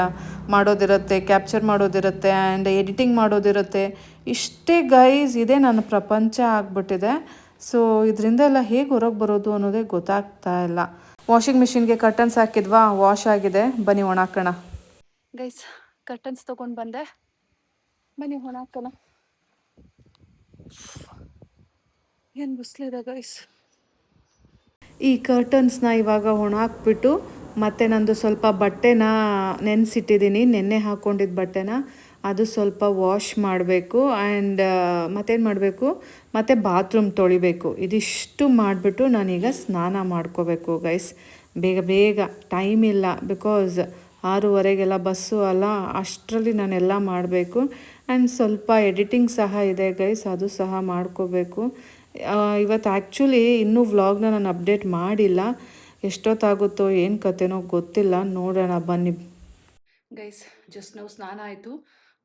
ಮಾಡೋದಿರುತ್ತೆ, ಕ್ಯಾಪ್ಚರ್ ಮಾಡೋದಿರುತ್ತೆ ಆ್ಯಂಡ್ ಎಡಿಟಿಂಗ್ ಮಾಡೋದಿರುತ್ತೆ. ಇಷ್ಟೇ ಗೈಸ್, ಇದೇ ನನ್ನ ಪ್ರಪಂಚ ಆಗಿಬಿಟ್ಟಿದೆ. ಸೊ ಇದರಿಂದ ಎಲ್ಲ ಹೇಗೆ ಹೊರಗೆ ಬರೋದು ಅನ್ನೋದೇ ಗೊತ್ತಾಗ್ತಾ ಇಲ್ಲ. ವಾಷಿಂಗ್ ಮಿಷಿನ್ಗೆ ಕರ್ಟನ್ಸ್ ಹಾಕಿದ್ವಾ, ವಾಶ್ ಆಗಿದೆ, ಬನ್ನಿ ಒಣಾಕೋಣ ಗೈಸ್. ಕರ್ಟನ್ಸ್ ತೊಗೊಂಡು ಬಂದೆ, ಬನ್ನಿ ಒಣಾಕೋಣ. ಏನು ಬಿಸಿಲಿದೆ ಗೈಸ್. ಈ ಕರ್ಟನ್ಸ್ನ ಇವಾಗ ಒಣಾಕ್ಬಿಟ್ಟು ಮತ್ತು ನಂದು ಸ್ವಲ್ಪ ಬಟ್ಟೆನ ನೆನೆಸಿಟ್ಟಿದ್ದೀನಿ, ನೆನ್ನೆ ಹಾಕ್ಕೊಂಡಿದ್ದ ಬಟ್ಟೆನ ಅದು ಸ್ವಲ್ಪ ವಾಶ್ ಮಾಡಬೇಕು ಆ್ಯಂಡ್ ಮತ್ತೇನು ಮಾಡಬೇಕು, ಮತ್ತು ಬಾತ್ರೂಮ್ ತೊಳಿಬೇಕು. ಇದಿಷ್ಟು ಮಾಡಿಬಿಟ್ಟು ನಾನೀಗ ಸ್ನಾನ ಮಾಡ್ಕೋಬೇಕು ಗೈಸ್. ಬೇಗ ಟೈಮ್ ಇಲ್ಲ, ಬಿಕಾಸ್ 6:30 ಬಸ್ಸು ಅಲ್ಲ, ಅಷ್ಟರಲ್ಲಿ ನಾನೆಲ್ಲ ಮಾಡಬೇಕು. ಆ್ಯಂಡ್ ಸ್ವಲ್ಪ ಎಡಿಟಿಂಗ್ ಸಹ ಇದೆ ಗೈಸ್, ಅದು ಸಹ ಮಾಡ್ಕೋಬೇಕು. ಇವತ್ತು ಆ್ಯಕ್ಚುಲಿ ಇನ್ನೂ ವ್ಲಾಗ್ನ ನಾನು ಅಪ್ಡೇಟ್ ಮಾಡಿಲ್ಲ. ಎಷ್ಟೊತ್ತಾಗುತ್ತೋ ಏನು ಕತೆನೋ ಗೊತ್ತಿಲ್ಲ, ನೋಡೋಣ ಬನ್ನಿ ಗೈಸ್. ಜಸ್ಟ್ ನಾವು ಸ್ನಾನ ಆಯಿತು,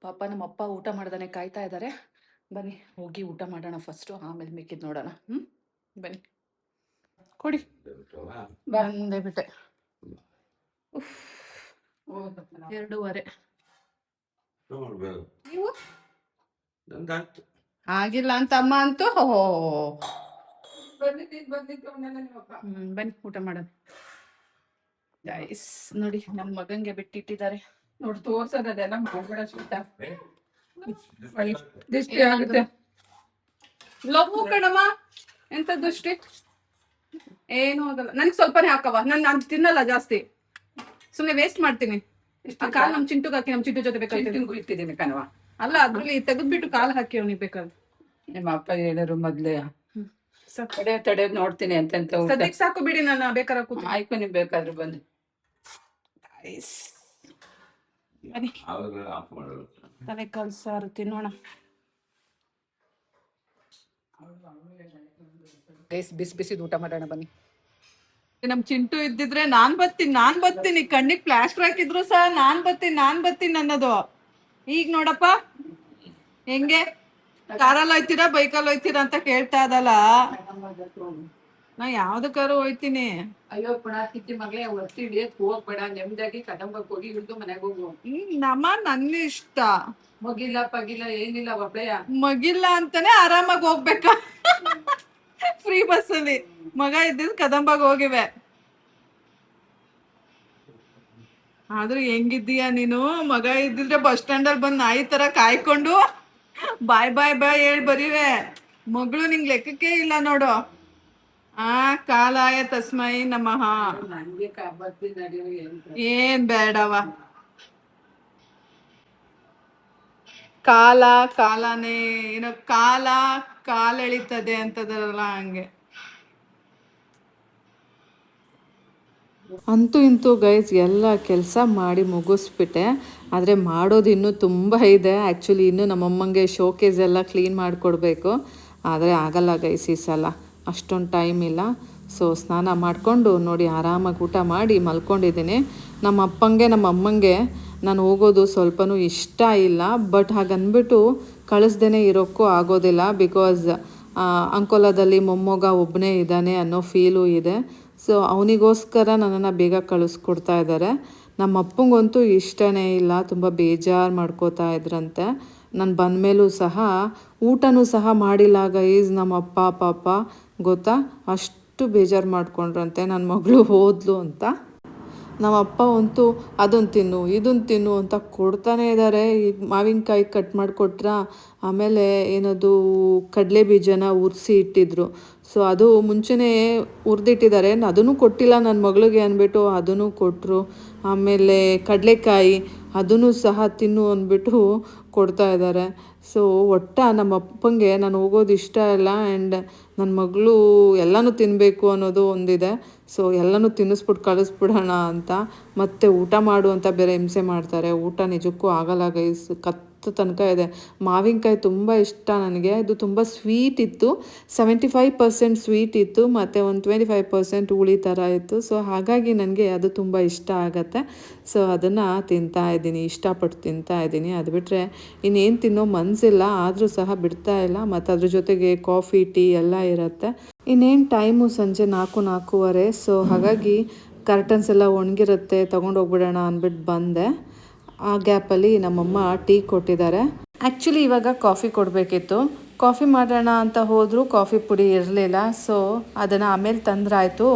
ಪಾಪ ನಮ್ಮಪ್ಪ ಊಟ ಮಾಡ್ದಾನೆ ಕಾಯ್ತಾ ಇದ್ದಾರೆ. ಬನ್ನಿ ಹೋಗಿ ಊಟ ಮಾಡೋಣ ಫಸ್ಟು, ಆಮೇಲೆ ಮಿಕ್ಕಿದ್ದು ನೋಡೋಣ. ಬನ್ನಿ ಕೊಡಿ. ಬಂದೇ ಬಿಟ್ಟೆ. 2:30 ನೀವು ಆಗಿಲ್ಲ ಅಂತ ಅಮ್ಮ ಅಂತೂ. ಬನ್ನಿ ಊಟ ಮಾಡೋಣ ಗೈಸ್. ನೋಡಿ ನನ್ನ ಮಗಂಗೆ ಬಿಟ್ಟಿಟ್ಟಿದ್ದಾರೆ ನೋಡಿ, ತೋರ್ಸೋದೆಲ್ಲ ಮಾಡ್ಬೇಡ ಸುತ್ತ ದೃಷ್ಟಿ ಆಗುತ್ತೆ. ಲವ್ ಕಣಮ್ಮ, ಎಂತ ದೃಷ್ಟಿ ಏನೂ ಆಗಲ್ಲ. ನನಗೆ ಸ್ವಲ್ಪನೇ ಹಾಕವ, ನಾನು ತಿನ್ನಲ್ಲ ಜಾಸ್ತಿ, ಸುಮ್ಮನೆ ವೇಸ್ಟ್ ಮಾಡ್ತೀನಿ. ಕಾಲ್ ನಮ್ ಚಿಂಟುಗ್ ಹಾಕಿ, ನಮ್ ಚಿಂಟು ಜೊತೆ ಬೇಕಾಗ್ತದೆ. ಚಿಂಟುಗೂ ಇಟ್ಟಿದ್ದೀನಿ ಕಣವ. ಅಲ್ಲ ಅದ್ರಲ್ಲಿ ತೆಗೆದ್ಬಿಟ್ಟು ಕಾಲ್ ಹಾಕಿ ಅವ್ನಿಗೆ ಬೇಕಾದ್ರೆ. ನಿಮ್ಮ ಅಪ್ಪ ಹೇಳಿದ್ರು ಮೊದ್ಲೇ. ತಡೆ ನೋಡ್ತೀನಿ ಎಂತೆಂತ ಊಟ. ಸದ್ಯಕ್ಕೆ ಸಾಕು ಬಿಡಿ, ನಾನು ಬೇಕಾದ್ರೆ ಕೂತು. ಆಯ್ತು, ನೀವು ಬೇಕಾದ್ರೆ ಬನ್ನಿ. ಬನ್ನಿ ತಲೆ ಕಾಲ್ ಸಾರು ತಿನ್ನೋಣ. ಬಿಸಿ ಬಿಸಿದು ಊಟ ಮಾಡೋಣ ಬನ್ನಿ. ನಮ್ ಚಿಂಟು ಇದ್ದಿದ್ರೆ ನಾನ್ ಬರ್ತೀನಿ ಕಣ್ಣಿಗೆ ಪ್ಲಾಸ್ಟರ್ ಹಾಕಿದ್ರು ಸಹ ನಾನ್ ಬರ್ತೀನಿ ಅನ್ನೋದು. ಈಗ ನೋಡಪ್ಪ ಹೆಂಗೆ, ಕಾರಲ್ಲಿ ಹೋಯ್ತೀರಾ ಬೈಕಲ್ಲಿ ಹೋಯ್ತೀರಾ ಅಂತ ಕೇಳ್ತಾ ಇದಲ್ಲ. ನಾ ಯಾವ್ದಕ್ಕಾರು ಹೋಯ್ತೀನಿ. ಅಯ್ಯೋ ಪುಣಾಕಿತ್ತಿ ಮಗಳೇ, ಒತ್ತಿ ಹಿಡಿಯಕ್ ಹೋಗ್ಬೇಡ, ನೆಮ್ಮದಿಯಾಗಿ ಕದಂಬಕ್ಕೆ ಹೋಗಿ ಹಿಡಿದು ಮನೆಗೆ ಹೋಗು. ನನ್ನ ಇಷ್ಟ. ಮಗಿಲ್ಲ ಪಗಿಲ್ಲ ಏನಿಲ್ಲ ಒಬ್ಳೆಯ. ಮಗಿಲ್ಲ ಅಂತಾನೆ ಆರಾಮಾಗಿ ಹೋಗ್ಬೇಕಾ ಫ್ರೀ ಬಸ್ ಅಲ್ಲಿ. ಮಗ ಇದ್ದಿದ್ ಕದಂಬಾಗ ಹೋಗಿವೆ. ಆದ್ರೂ ಹೆಂಗಿದ್ದೀಯ ನೀನು? ಮಗ ಇದ್ದಿದ್ರೆ ಬಸ್ ಸ್ಟ್ಯಾಂಡ್ ಅಲ್ಲಿ ಬಂದ್ ನಾಯಿ ತರ ಕಾಯ್ಕೊಂಡು ಬಾಯ್ ಬಾಯ್ ಬಾಯ್ ಹೇಳ್ ಬರೀವೆ. ಮಗಳು ನಿಂಗ್ ಲೆಕ್ಕಕ್ಕೆ ಇಲ್ಲ ನೋಡು. ಕಾಲಾಯ ತಸ್ಮೈ ನಮಃ. ಏನ್ ಬೇಡವ, ಕಾಲನೇ ಏನೋ ಕಾಲೆಳಿತದೆ ಅಂತದಲ್ಲ ಹಂಗೆ. ಅಂತೂ ಇಂತೂ ಗೈಸ್ ಎಲ್ಲ ಕೆಲಸ ಮಾಡಿ ಮುಗಿಸ್ಬಿಟ್ಟೆ. ಆದರೆ ಮಾಡೋದು ಇನ್ನೂ ತುಂಬ ಇದೆ. ಆ್ಯಕ್ಚುಲಿ ಇನ್ನೂ ನಮ್ಮಮ್ಮಂಗೆ ಶೋಕೇಸ್ ಎಲ್ಲ ಕ್ಲೀನ್ ಮಾಡಿಕೊಡ್ಬೇಕು. ಆದರೆ ಆಗಲ್ಲ ಗೈಸ್ ಈ ಸಲ, ಅಷ್ಟೊಂದು ಟೈಮ್ ಇಲ್ಲ. ಸೊ ಸ್ನಾನ ಮಾಡಿಕೊಂಡು ನೋಡಿ ಆರಾಮಾಗಿ ಊಟ ಮಾಡಿ ಮಲ್ಕೊಂಡಿದ್ದೀನಿ. ನಮ್ಮ ಅಪ್ಪಂಗೆ ನಮ್ಮ ಅಮ್ಮಂಗೆ ನಾನು ಹೋಗೋದು ಸ್ವಲ್ಪನೂ ಇಷ್ಟ ಇಲ್ಲ. ಬಟ್ ಹಾಗನ್ಬಿಟ್ಟು ಕಳಿಸ್ದೇ ಇರೋಕ್ಕೂ ಆಗೋದಿಲ್ಲ. ಬಿಕಾಸ್ ಅಂಕೋಲಾದಲ್ಲಿ ಮೊಮ್ಮಗ ಒಬ್ಬನೇ ಇದ್ದಾನೆ ಅನ್ನೋ ಫೀಲು ಇದೆ. ಸೊ ಅವನಿಗೋಸ್ಕರ ನನ್ನನ್ನು ಬೇಗ ಕಳಿಸ್ಕೊಡ್ತಾ ಇದ್ದಾರೆ. ನಮ್ಮ ಅಪ್ಪಂಗಂತೂ ಇಷ್ಟನೇ ಇಲ್ಲ, ತುಂಬ ಬೇಜಾರು ಮಾಡ್ಕೋತಾ ಇದ್ರಂತೆ. ನಾನು ಬಂದಮೇಲೂ ಸಹ ಊಟನೂ ಸಹ ಮಾಡಿಲ್ಲ ಗೈಸ್ ನಮ್ಮ ಅಪ್ಪ ಪಾಪ, ಗೊತ್ತಾ? ಅಷ್ಟು ಬೇಜಾರು ಮಾಡ್ಕೊಂಡ್ರಂತೆ ನನ್ನ ಮಗಳು ಹೋದ್ಲು ಅಂತ. ನಮ್ಮ ಅಪ್ಪ ಅಂತೂ ಅದನ್ನು ತಿನ್ನು ಇದನ್ನು ತಿನ್ನು ಅಂತ ಕೊಡ್ತಾನೆ ಇದ್ದಾರೆ. ಈಗ ಮಾವಿನಕಾಯಿ ಕಟ್ ಮಾಡಿಕೊಟ್ರ, ಆಮೇಲೆ ಏನದು ಕಡಲೆ ಬೀಜನ ಉರಿಸಿ ಇಟ್ಟಿದ್ರು. ಸೊ ಅದು ಮುಂಚೆನೇ ಹುರಿದಿಟ್ಟಿದ್ದಾರೆ, ಅದನ್ನು ಕೊಟ್ಟಿಲ್ಲ ನನ್ನ ಮಗಳಿಗೆ ಅಂದ್ಬಿಟ್ಟು ಅದನ್ನು ಕೊಟ್ಟರು. ಆಮೇಲೆ ಕಡಲೆಕಾಯಿ ಅದನ್ನು ಸಹ ತಿನ್ನು ಅಂದ್ಬಿಟ್ಟು ಕೊಡ್ತಾ ಇದ್ದಾರೆ. ಸೊ ನಮ್ಮ ಅಪ್ಪಂಗೆ ನಾನು ಹೋಗೋದು ಇಷ್ಟ ಇಲ್ಲ. ಆ್ಯಂಡ್ ನನ್ನ ಮಗಳು ಎಲ್ಲನೂ ತಿನ್ನಬೇಕು ಅನ್ನೋದು ಒಂದಿದೆ. ಸೊ ಎಲ್ಲನೂ ತಿನ್ನಿಸ್ಬಿಟ್ಟು ಕಳಿಸ್ಬಿಡೋಣ ಅಂತ. ಮತ್ತು ಊಟ ಮಾಡು ಅಂತ ಬೇರೆ ಹಿಂಸೆ ಮಾಡ್ತಾರೆ. ಊಟ ನಿಜಕ್ಕೂ ಆಗಲ್ಲ ಗೈಸ್, ತನಕ ಇದೆ. ಮಾವಿನಕಾಯಿ ತುಂಬ ಇಷ್ಟ ನನಗೆ. ಇದು ತುಂಬ ಸ್ವೀಟ್ ಇತ್ತು, 75% ಸ್ವೀಟ್ ಇತ್ತು ಮತ್ತು ಒಂದು 25% ಹುಳಿ ಥರ ಇತ್ತು. ಸೊ ಹಾಗಾಗಿ ನನಗೆ ಅದು ತುಂಬ ಇಷ್ಟ ಆಗತ್ತೆ. ಸೊ ಅದನ್ನು ತಿಂತಾಯಿದ್ದೀನಿ, ಇಷ್ಟಪಟ್ಟು ತಿಂತಾಯಿದ್ದೀನಿ. ಅದು ಬಿಟ್ಟರೆ ಇನ್ನೇನು ತಿನ್ನೋ ಮನಸ್ಸಿಲ್ಲ, ಆದರೂ ಸಹ ಬಿಡ್ತಾ ಇಲ್ಲ. ಮತ್ತು ಅದ್ರ ಜೊತೆಗೆ ಕಾಫಿ ಟೀ ಎಲ್ಲ ಇರುತ್ತೆ. ಇನ್ನೇನು ಟೈಮು ಸಂಜೆ 4-4:15. ಸೊ ಹಾಗಾಗಿ ಕರ್ಟನ್ಸ್ ಎಲ್ಲ ಒಣಗಿರುತ್ತೆ, ತೊಗೊಂಡೋಗ್ಬಿಡೋಣ ಅಂದ್ಬಿಟ್ಟು ಬಂದೆ. ಆ ಗ್ಯಾಪಲ್ಲಿ ನಮ್ಮಮ್ಮ ಟೀ ಕೊಟ್ಟಿದ್ದಾರೆ. ಆ್ಯಕ್ಚುಲಿ ಇವಾಗ ಕಾಫಿ ಕೊಡಬೇಕಿತ್ತು. ಕಾಫಿ ಮಾಡೋಣ ಅಂತ ಹೋದರೂ ಕಾಫಿ ಪುಡಿ ಇರಲಿಲ್ಲ. ಸೊ ಅದನ್ನು ಆಮೇಲೆ ತಂದ್ರಾಯ್ತು,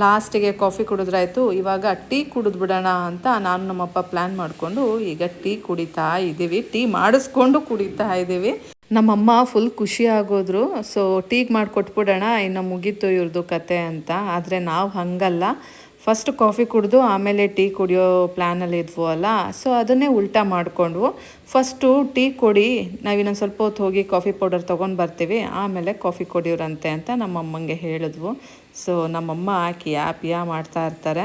ಲಾಸ್ಟಿಗೆ ಕಾಫಿ ಕುಡಿದ್ರಾಯ್ತು. ಇವಾಗ ಟೀ ಕುಡಿದ್ಬಿಡೋಣ ಅಂತ ನಾನು ನಮ್ಮಪ್ಪ ಪ್ಲ್ಯಾನ್ ಮಾಡಿಕೊಂಡು ಈಗ ಟೀ ಕುಡಿತಾ ಇದ್ದೀವಿ. ಟೀ ಮಾಡಿಸ್ಕೊಂಡು ಕುಡಿತಾ ಇದ್ದೀವಿ. ನಮ್ಮಮ್ಮ ಫುಲ್ ಖುಷಿ ಆಗೋದ್ರು. ಸೊ ಟೀಗೆ ಮಾಡಿಕೊಟ್ಬಿಡೋಣ, ಇನ್ನು ಮುಗೀತು ಇವ್ರದ್ದು ಕತೆ ಅಂತ. ಆದರೆ ನಾವು ಹಾಗಲ್ಲ, ಫಸ್ಟ್ ಕಾಫಿ ಕುಡಿದು ಆಮೇಲೆ ಟೀ ಕುಡಿಯೋ ಪ್ಲ್ಯಾನಲ್ಲಿ ಇದ್ವು ಅಲ್ಲ. ಸೊ ಅದನ್ನೇ ಉಲ್ಟಾ ಮಾಡಿಕೊಂಡ್ವು. ಫಸ್ಟು ಟೀ ಕೊಡಿ, ನಾವು ಇನ್ನೊಂದು ಸ್ವಲ್ಪ ಹೊತ್ತು ಹೋಗಿ ಕಾಫಿ ಪೌಡರ್ ತೊಗೊಂಡು ಬರ್ತೀವಿ, ಆಮೇಲೆ ಕಾಫಿ ಕೊಡಿಯೋರಂತೆ ಅಂತ ನಮ್ಮಮ್ಮಂಗೆ ಹೇಳಿದ್ವು. ಸೊ ನಮ್ಮಮ್ಮ ಕಿಯಾ ಮಾಡ್ತಾ ಇರ್ತಾರೆ,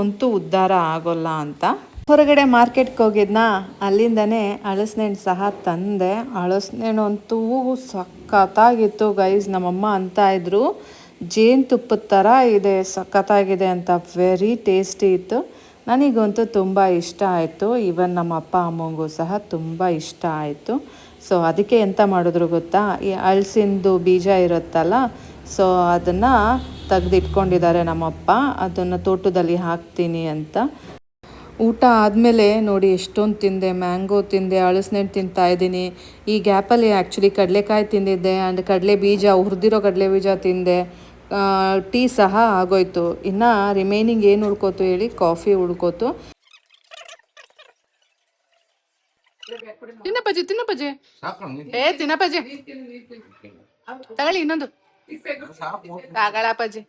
ಒಂತೂ ಉದ್ಧಾರ ಆಗೋಲ್ಲ ಅಂತ. ಹೊರಗಡೆ ಮಾರ್ಕೆಟ್ಗೆ ಹೋಗಿದ್ನಾ, ಅಲ್ಲಿಂದನೇ ಹಳಸಿನಣ್ಣು ಸಹ ತಂದೆ. ಹಳಸಿನಣ್ಣು ಅಂತೂ ಸಖತ್ತಾಗಿತ್ತು ಗೈಸ್. ನಮ್ಮಮ್ಮ ಅಂತ ಇದ್ರು ಜೇನುತುಪ್ಪದ ಥರ ಇದೆ, ಸಖತ್ತಾಗಿದೆ ಅಂತ. ವೆರಿ ಟೇಸ್ಟಿ ಇತ್ತು. ನನಗಂತೂ ತುಂಬ ಇಷ್ಟ ಆಯಿತು. ಈವನ್ ನಮ್ಮ ಅಪ್ಪ ಅಮ್ಮಂಗೂ ಸಹ ತುಂಬ ಇಷ್ಟ ಆಯಿತು. ಸೊ ಅದಕ್ಕೆ ಎಂತ ಮಾಡಿದ್ರು ಗೊತ್ತಾ, ಈ ಹಳಸಿಂದು ಬೀಜ ಇರುತ್ತಲ್ಲ, ಸೊ ಅದನ್ನು ತೆಗೆದಿಟ್ಕೊಂಡಿದ್ದಾರೆ ನಮ್ಮಪ್ಪ. ಅದನ್ನು ತೋಟದಲ್ಲಿ ಹಾಕ್ತೀನಿ ಅಂತ. ಊಟ ಆದಮೇಲೆ ನೋಡಿ ಎಷ್ಟೊಂದು ತಿಂದೆ. ಮ್ಯಾಂಗೋ ತಿಂದೆ, ಹಳಸಿನಣ್ಣು ತಿಂತಾಯಿದ್ದೀನಿ. ಈ ಗ್ಯಾಪಲ್ಲಿ ಆ್ಯಕ್ಚುಲಿ ಕಡಲೆಕಾಯಿ ತಿಂದಿದ್ದೆ, ಆ್ಯಂಡ್ ಕಡಲೆ ಬೀಜ, ಹುರಿದಿರೋ ಕಡಲೆ ಬೀಜ ತಿಂದೆ. ಟೀ ಸಹ ಆಗೋಯ್ತು. ಇನ್ನು ರಿಮೈನಿಂಗ್ ಏನು ಉಳ್ಕೋತು ಹೇಳಿ, ಕಾಫಿ ಉಳ್ಕೋತು. ತಿನ್ನಪ್ಪಾಜಿ ತಿನ್ನಪ್ಪಾಜಿ ತಗೊಳ್ಳಿ ಇನ್ನೊಂದು ತಗೊಳಪ್ಪಾಜಿ.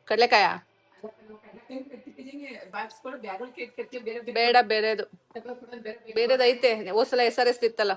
ಕಡಲೆಕಾಯ ಬೇಡ ಬೇರೆದು ಬೇರೆದೈತೆ ಹೋದ್ಸಲ SRS ಇತ್ತಲ್ಲ.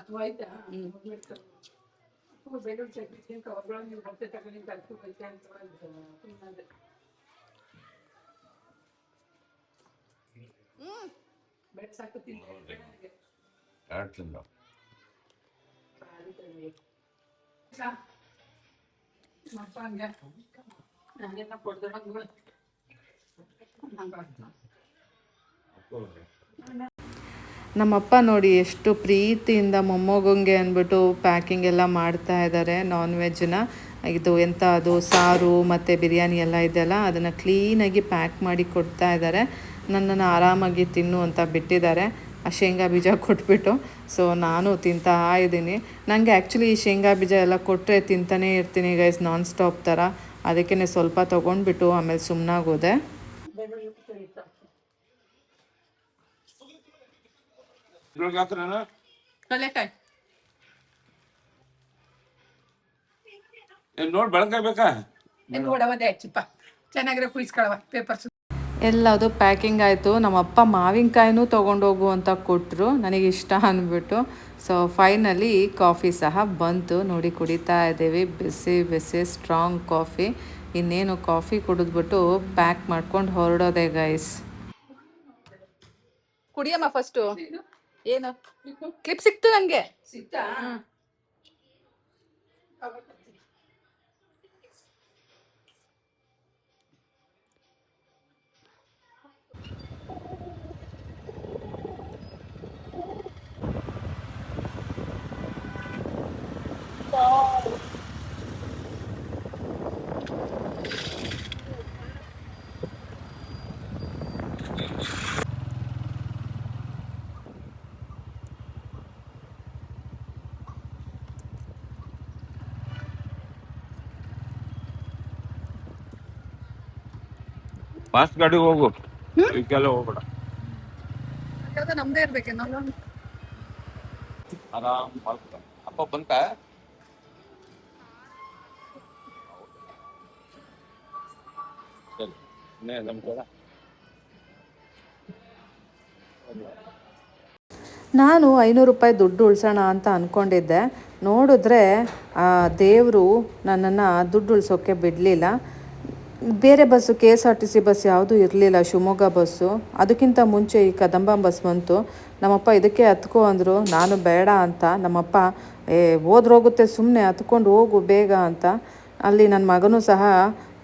ನಮ್ಮಪ್ಪ ನೋಡಿ ಎಷ್ಟು ಪ್ರೀತಿಯಿಂದ ಮೊಮ್ಮಗಂಗೆ ಅಂದ್ಬಿಟ್ಟು ಪ್ಯಾಕಿಂಗ್ ಎಲ್ಲ ಮಾಡ್ತಾ ಇದ್ದಾರೆ ನಾನ್ ವೆಜ್ನ. ಇದು ಎಂಥ ಅದು ಸಾರು ಮತ್ತು ಬಿರಿಯಾನಿ ಎಲ್ಲ ಇದೆಯಲ್ಲ ಅದನ್ನು ಕ್ಲೀನಾಗಿ ಪ್ಯಾಕ್ ಮಾಡಿ ಕೊಡ್ತಾ ಇದ್ದಾರೆ. ನನ್ನನ್ನು ಆರಾಮಾಗಿ ತಿನ್ನು ಅಂತ ಬಿಟ್ಟಿದ್ದಾರೆ ಆ ಶೇಂಗಾ ಬೀಜ ಕೊಟ್ಬಿಟ್ಟು. ಸೊ ನಾನು ತಿಂತಾ ಇದ್ದೀನಿ. ನನಗೆ ಆ್ಯಕ್ಚುಲಿ ಈ ಶೇಂಗಾ ಬೀಜ ಎಲ್ಲ ಕೊಟ್ಟರೆ ತಿಂತಾನೇ ಇರ್ತೀನಿ ಗೈಸ್, ನಾನ್ ಸ್ಟಾಪ್ ಥರ. ಅದಕ್ಕೇ ಸ್ವಲ್ಪ ತೊಗೊಂಡ್ಬಿಟ್ಟು ಆಮೇಲೆ ಸುಮ್ಮನಾಗೋದೆ. ನೋಡಿ ಬೆಳಕಾಯ್ಬೇಕಾ ಚೆನ್ನಾಗಿರೋ ಕುಯಿಸ್ಕೊಳವ ಪೇಪರ್ಸ್ ಎಲ್ಲದು ಪ್ಯಾಕಿಂಗ್ ಆಯಿತು. ನಮ್ಮಪ್ಪ ಮಾವಿನಕಾಯಿನೂ ತೊಗೊಂಡೋಗು ಅಂತ ಕೊಟ್ಟರು, ನನಗೆ ಇಷ್ಟ ಅಂದ್ಬಿಟ್ಟು. ಸೊ ಫೈನಲಿ ಕಾಫಿ ಸಹ ಬಂತು ನೋಡಿ, ಕುಡಿತಾ ಇದ್ದೀವಿ. ಬಿಸಿ ಬಿಸಿ ಸ್ಟ್ರಾಂಗ್ ಕಾಫಿ. ಇನ್ನೇನು ಕಾಫಿ ಕುಡಿದ್ಬಿಟ್ಟು ಪ್ಯಾಕ್ ಮಾಡ್ಕೊಂಡು ಹೊರಡೋದೆ ಗೈಸ್. ಕುಡಿಯಮ್ಮ ಫಸ್ಟು. ಏನು ಕ್ಲಿಪ್ ಸಿಕ್ತು ನನಗೆ. ಸಿಗ್ತಾ ಫಾಸ್ಟ್ ಗಾಡಿಗೆ ಹೋಗು, ಇದಕ್ಕೆಲ್ಲ ಹೋಗ್ಬೇಡ. ನಮ್ದೇ ಇರ್ಬೇಕೇನೋ. ಆರಾಮ್ ಮಾಡ್ಕೊ. ಅಪ್ಪ ಬಂತ ಸರಿ ನಮ್ಗೆ ನಾನು 500 ರೂಪಾಯಿ ದುಡ್ಡು ಉಳಿಸೋಣ ಅಂತ ಅಂದ್ಕೊಂಡಿದ್ದೆ. ನೋಡಿದ್ರೆ ದೇವರು ನನ್ನನ್ನು ದುಡ್ಡು ಉಳಿಸೋಕ್ಕೆ ಬಿಡಲಿಲ್ಲ. ಬೇರೆ ಬಸ್ಸು KSRTC ಬಸ್ ಯಾವುದೂ ಇರಲಿಲ್ಲ, ಶಿವಮೊಗ್ಗ ಬಸ್ಸು. ಅದಕ್ಕಿಂತ ಮುಂಚೆ ಈ ಕದಂಬ ಬಸ್ ಬಂತು. ನಮ್ಮಪ್ಪ ಇದಕ್ಕೆ ಹತ್ಕೋ ಅಂದರು, ನಾನು ಬೇಡ ಅಂತ. ನಮ್ಮಪ್ಪ ಹೋದ್ರೋಗುತ್ತೆ ಸುಮ್ಮನೆ ಹತ್ಕೊಂಡು ಹೋಗು ಬೇಗ ಅಂತ. ಅಲ್ಲಿ ನನ್ನ ಮಗನೂ ಸಹ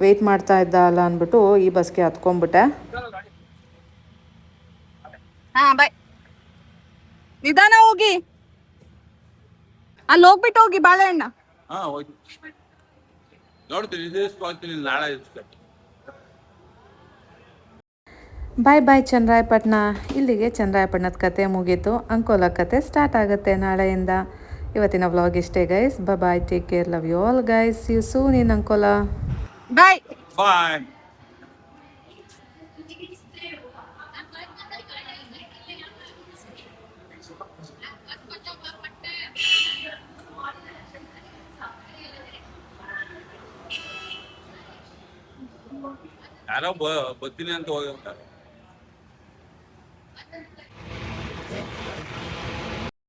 ವೆಯ್ಟ್ ಮಾಡ್ತಾ ಇದ್ದ ಅಲ್ಲ ಅಂದ್ಬಿಟ್ಟು ಈ ಬಸ್ಗೆ ಹತ್ಕೊಂಡ್ಬಿಟ್ಟೆ. ಹಾಂ ಬಾಯ್, ನಿಧಾನ ಹೋಗಿ, ಅಲ್ಲಿ ಹೋಗ್ಬಿಟ್ಟು ಹೋಗಿ ಬಾಳೆಹಣ್ಣ. ನೋಡ್ತೀನಿ, ಇಸ್ಕೊಳ್ತೀನಿ ನಾಳೆ ಇಸ್ಕೊಳ್ತೀನಿ. ಬಾಯ್ ಬಾಯ್ ಚನ್ನರಾಯಪಟ್ಟಣ. ಇಲ್ಲಿಗೆ ಚನ್ನರಾಯಪಟ್ಟಣದ ಕತೆ ಮುಗೀತು. ಅಂಕೋಲಾ ಕತೆ ಸ್ಟಾರ್ಟ್ ಆಗುತ್ತೆ ನಾಳೆಯಿಂದ. ಇವತ್ತಿನ ವ್ಲಾಗ್ ಇಷ್ಟೇ guys. Bye, take care, love you all guys. See you soon in Ankola. Bye bye. ಯಾರೋ ಬರ್ತೀನಿ ಅಂತ ಹೋಗ್ತಾರೆ.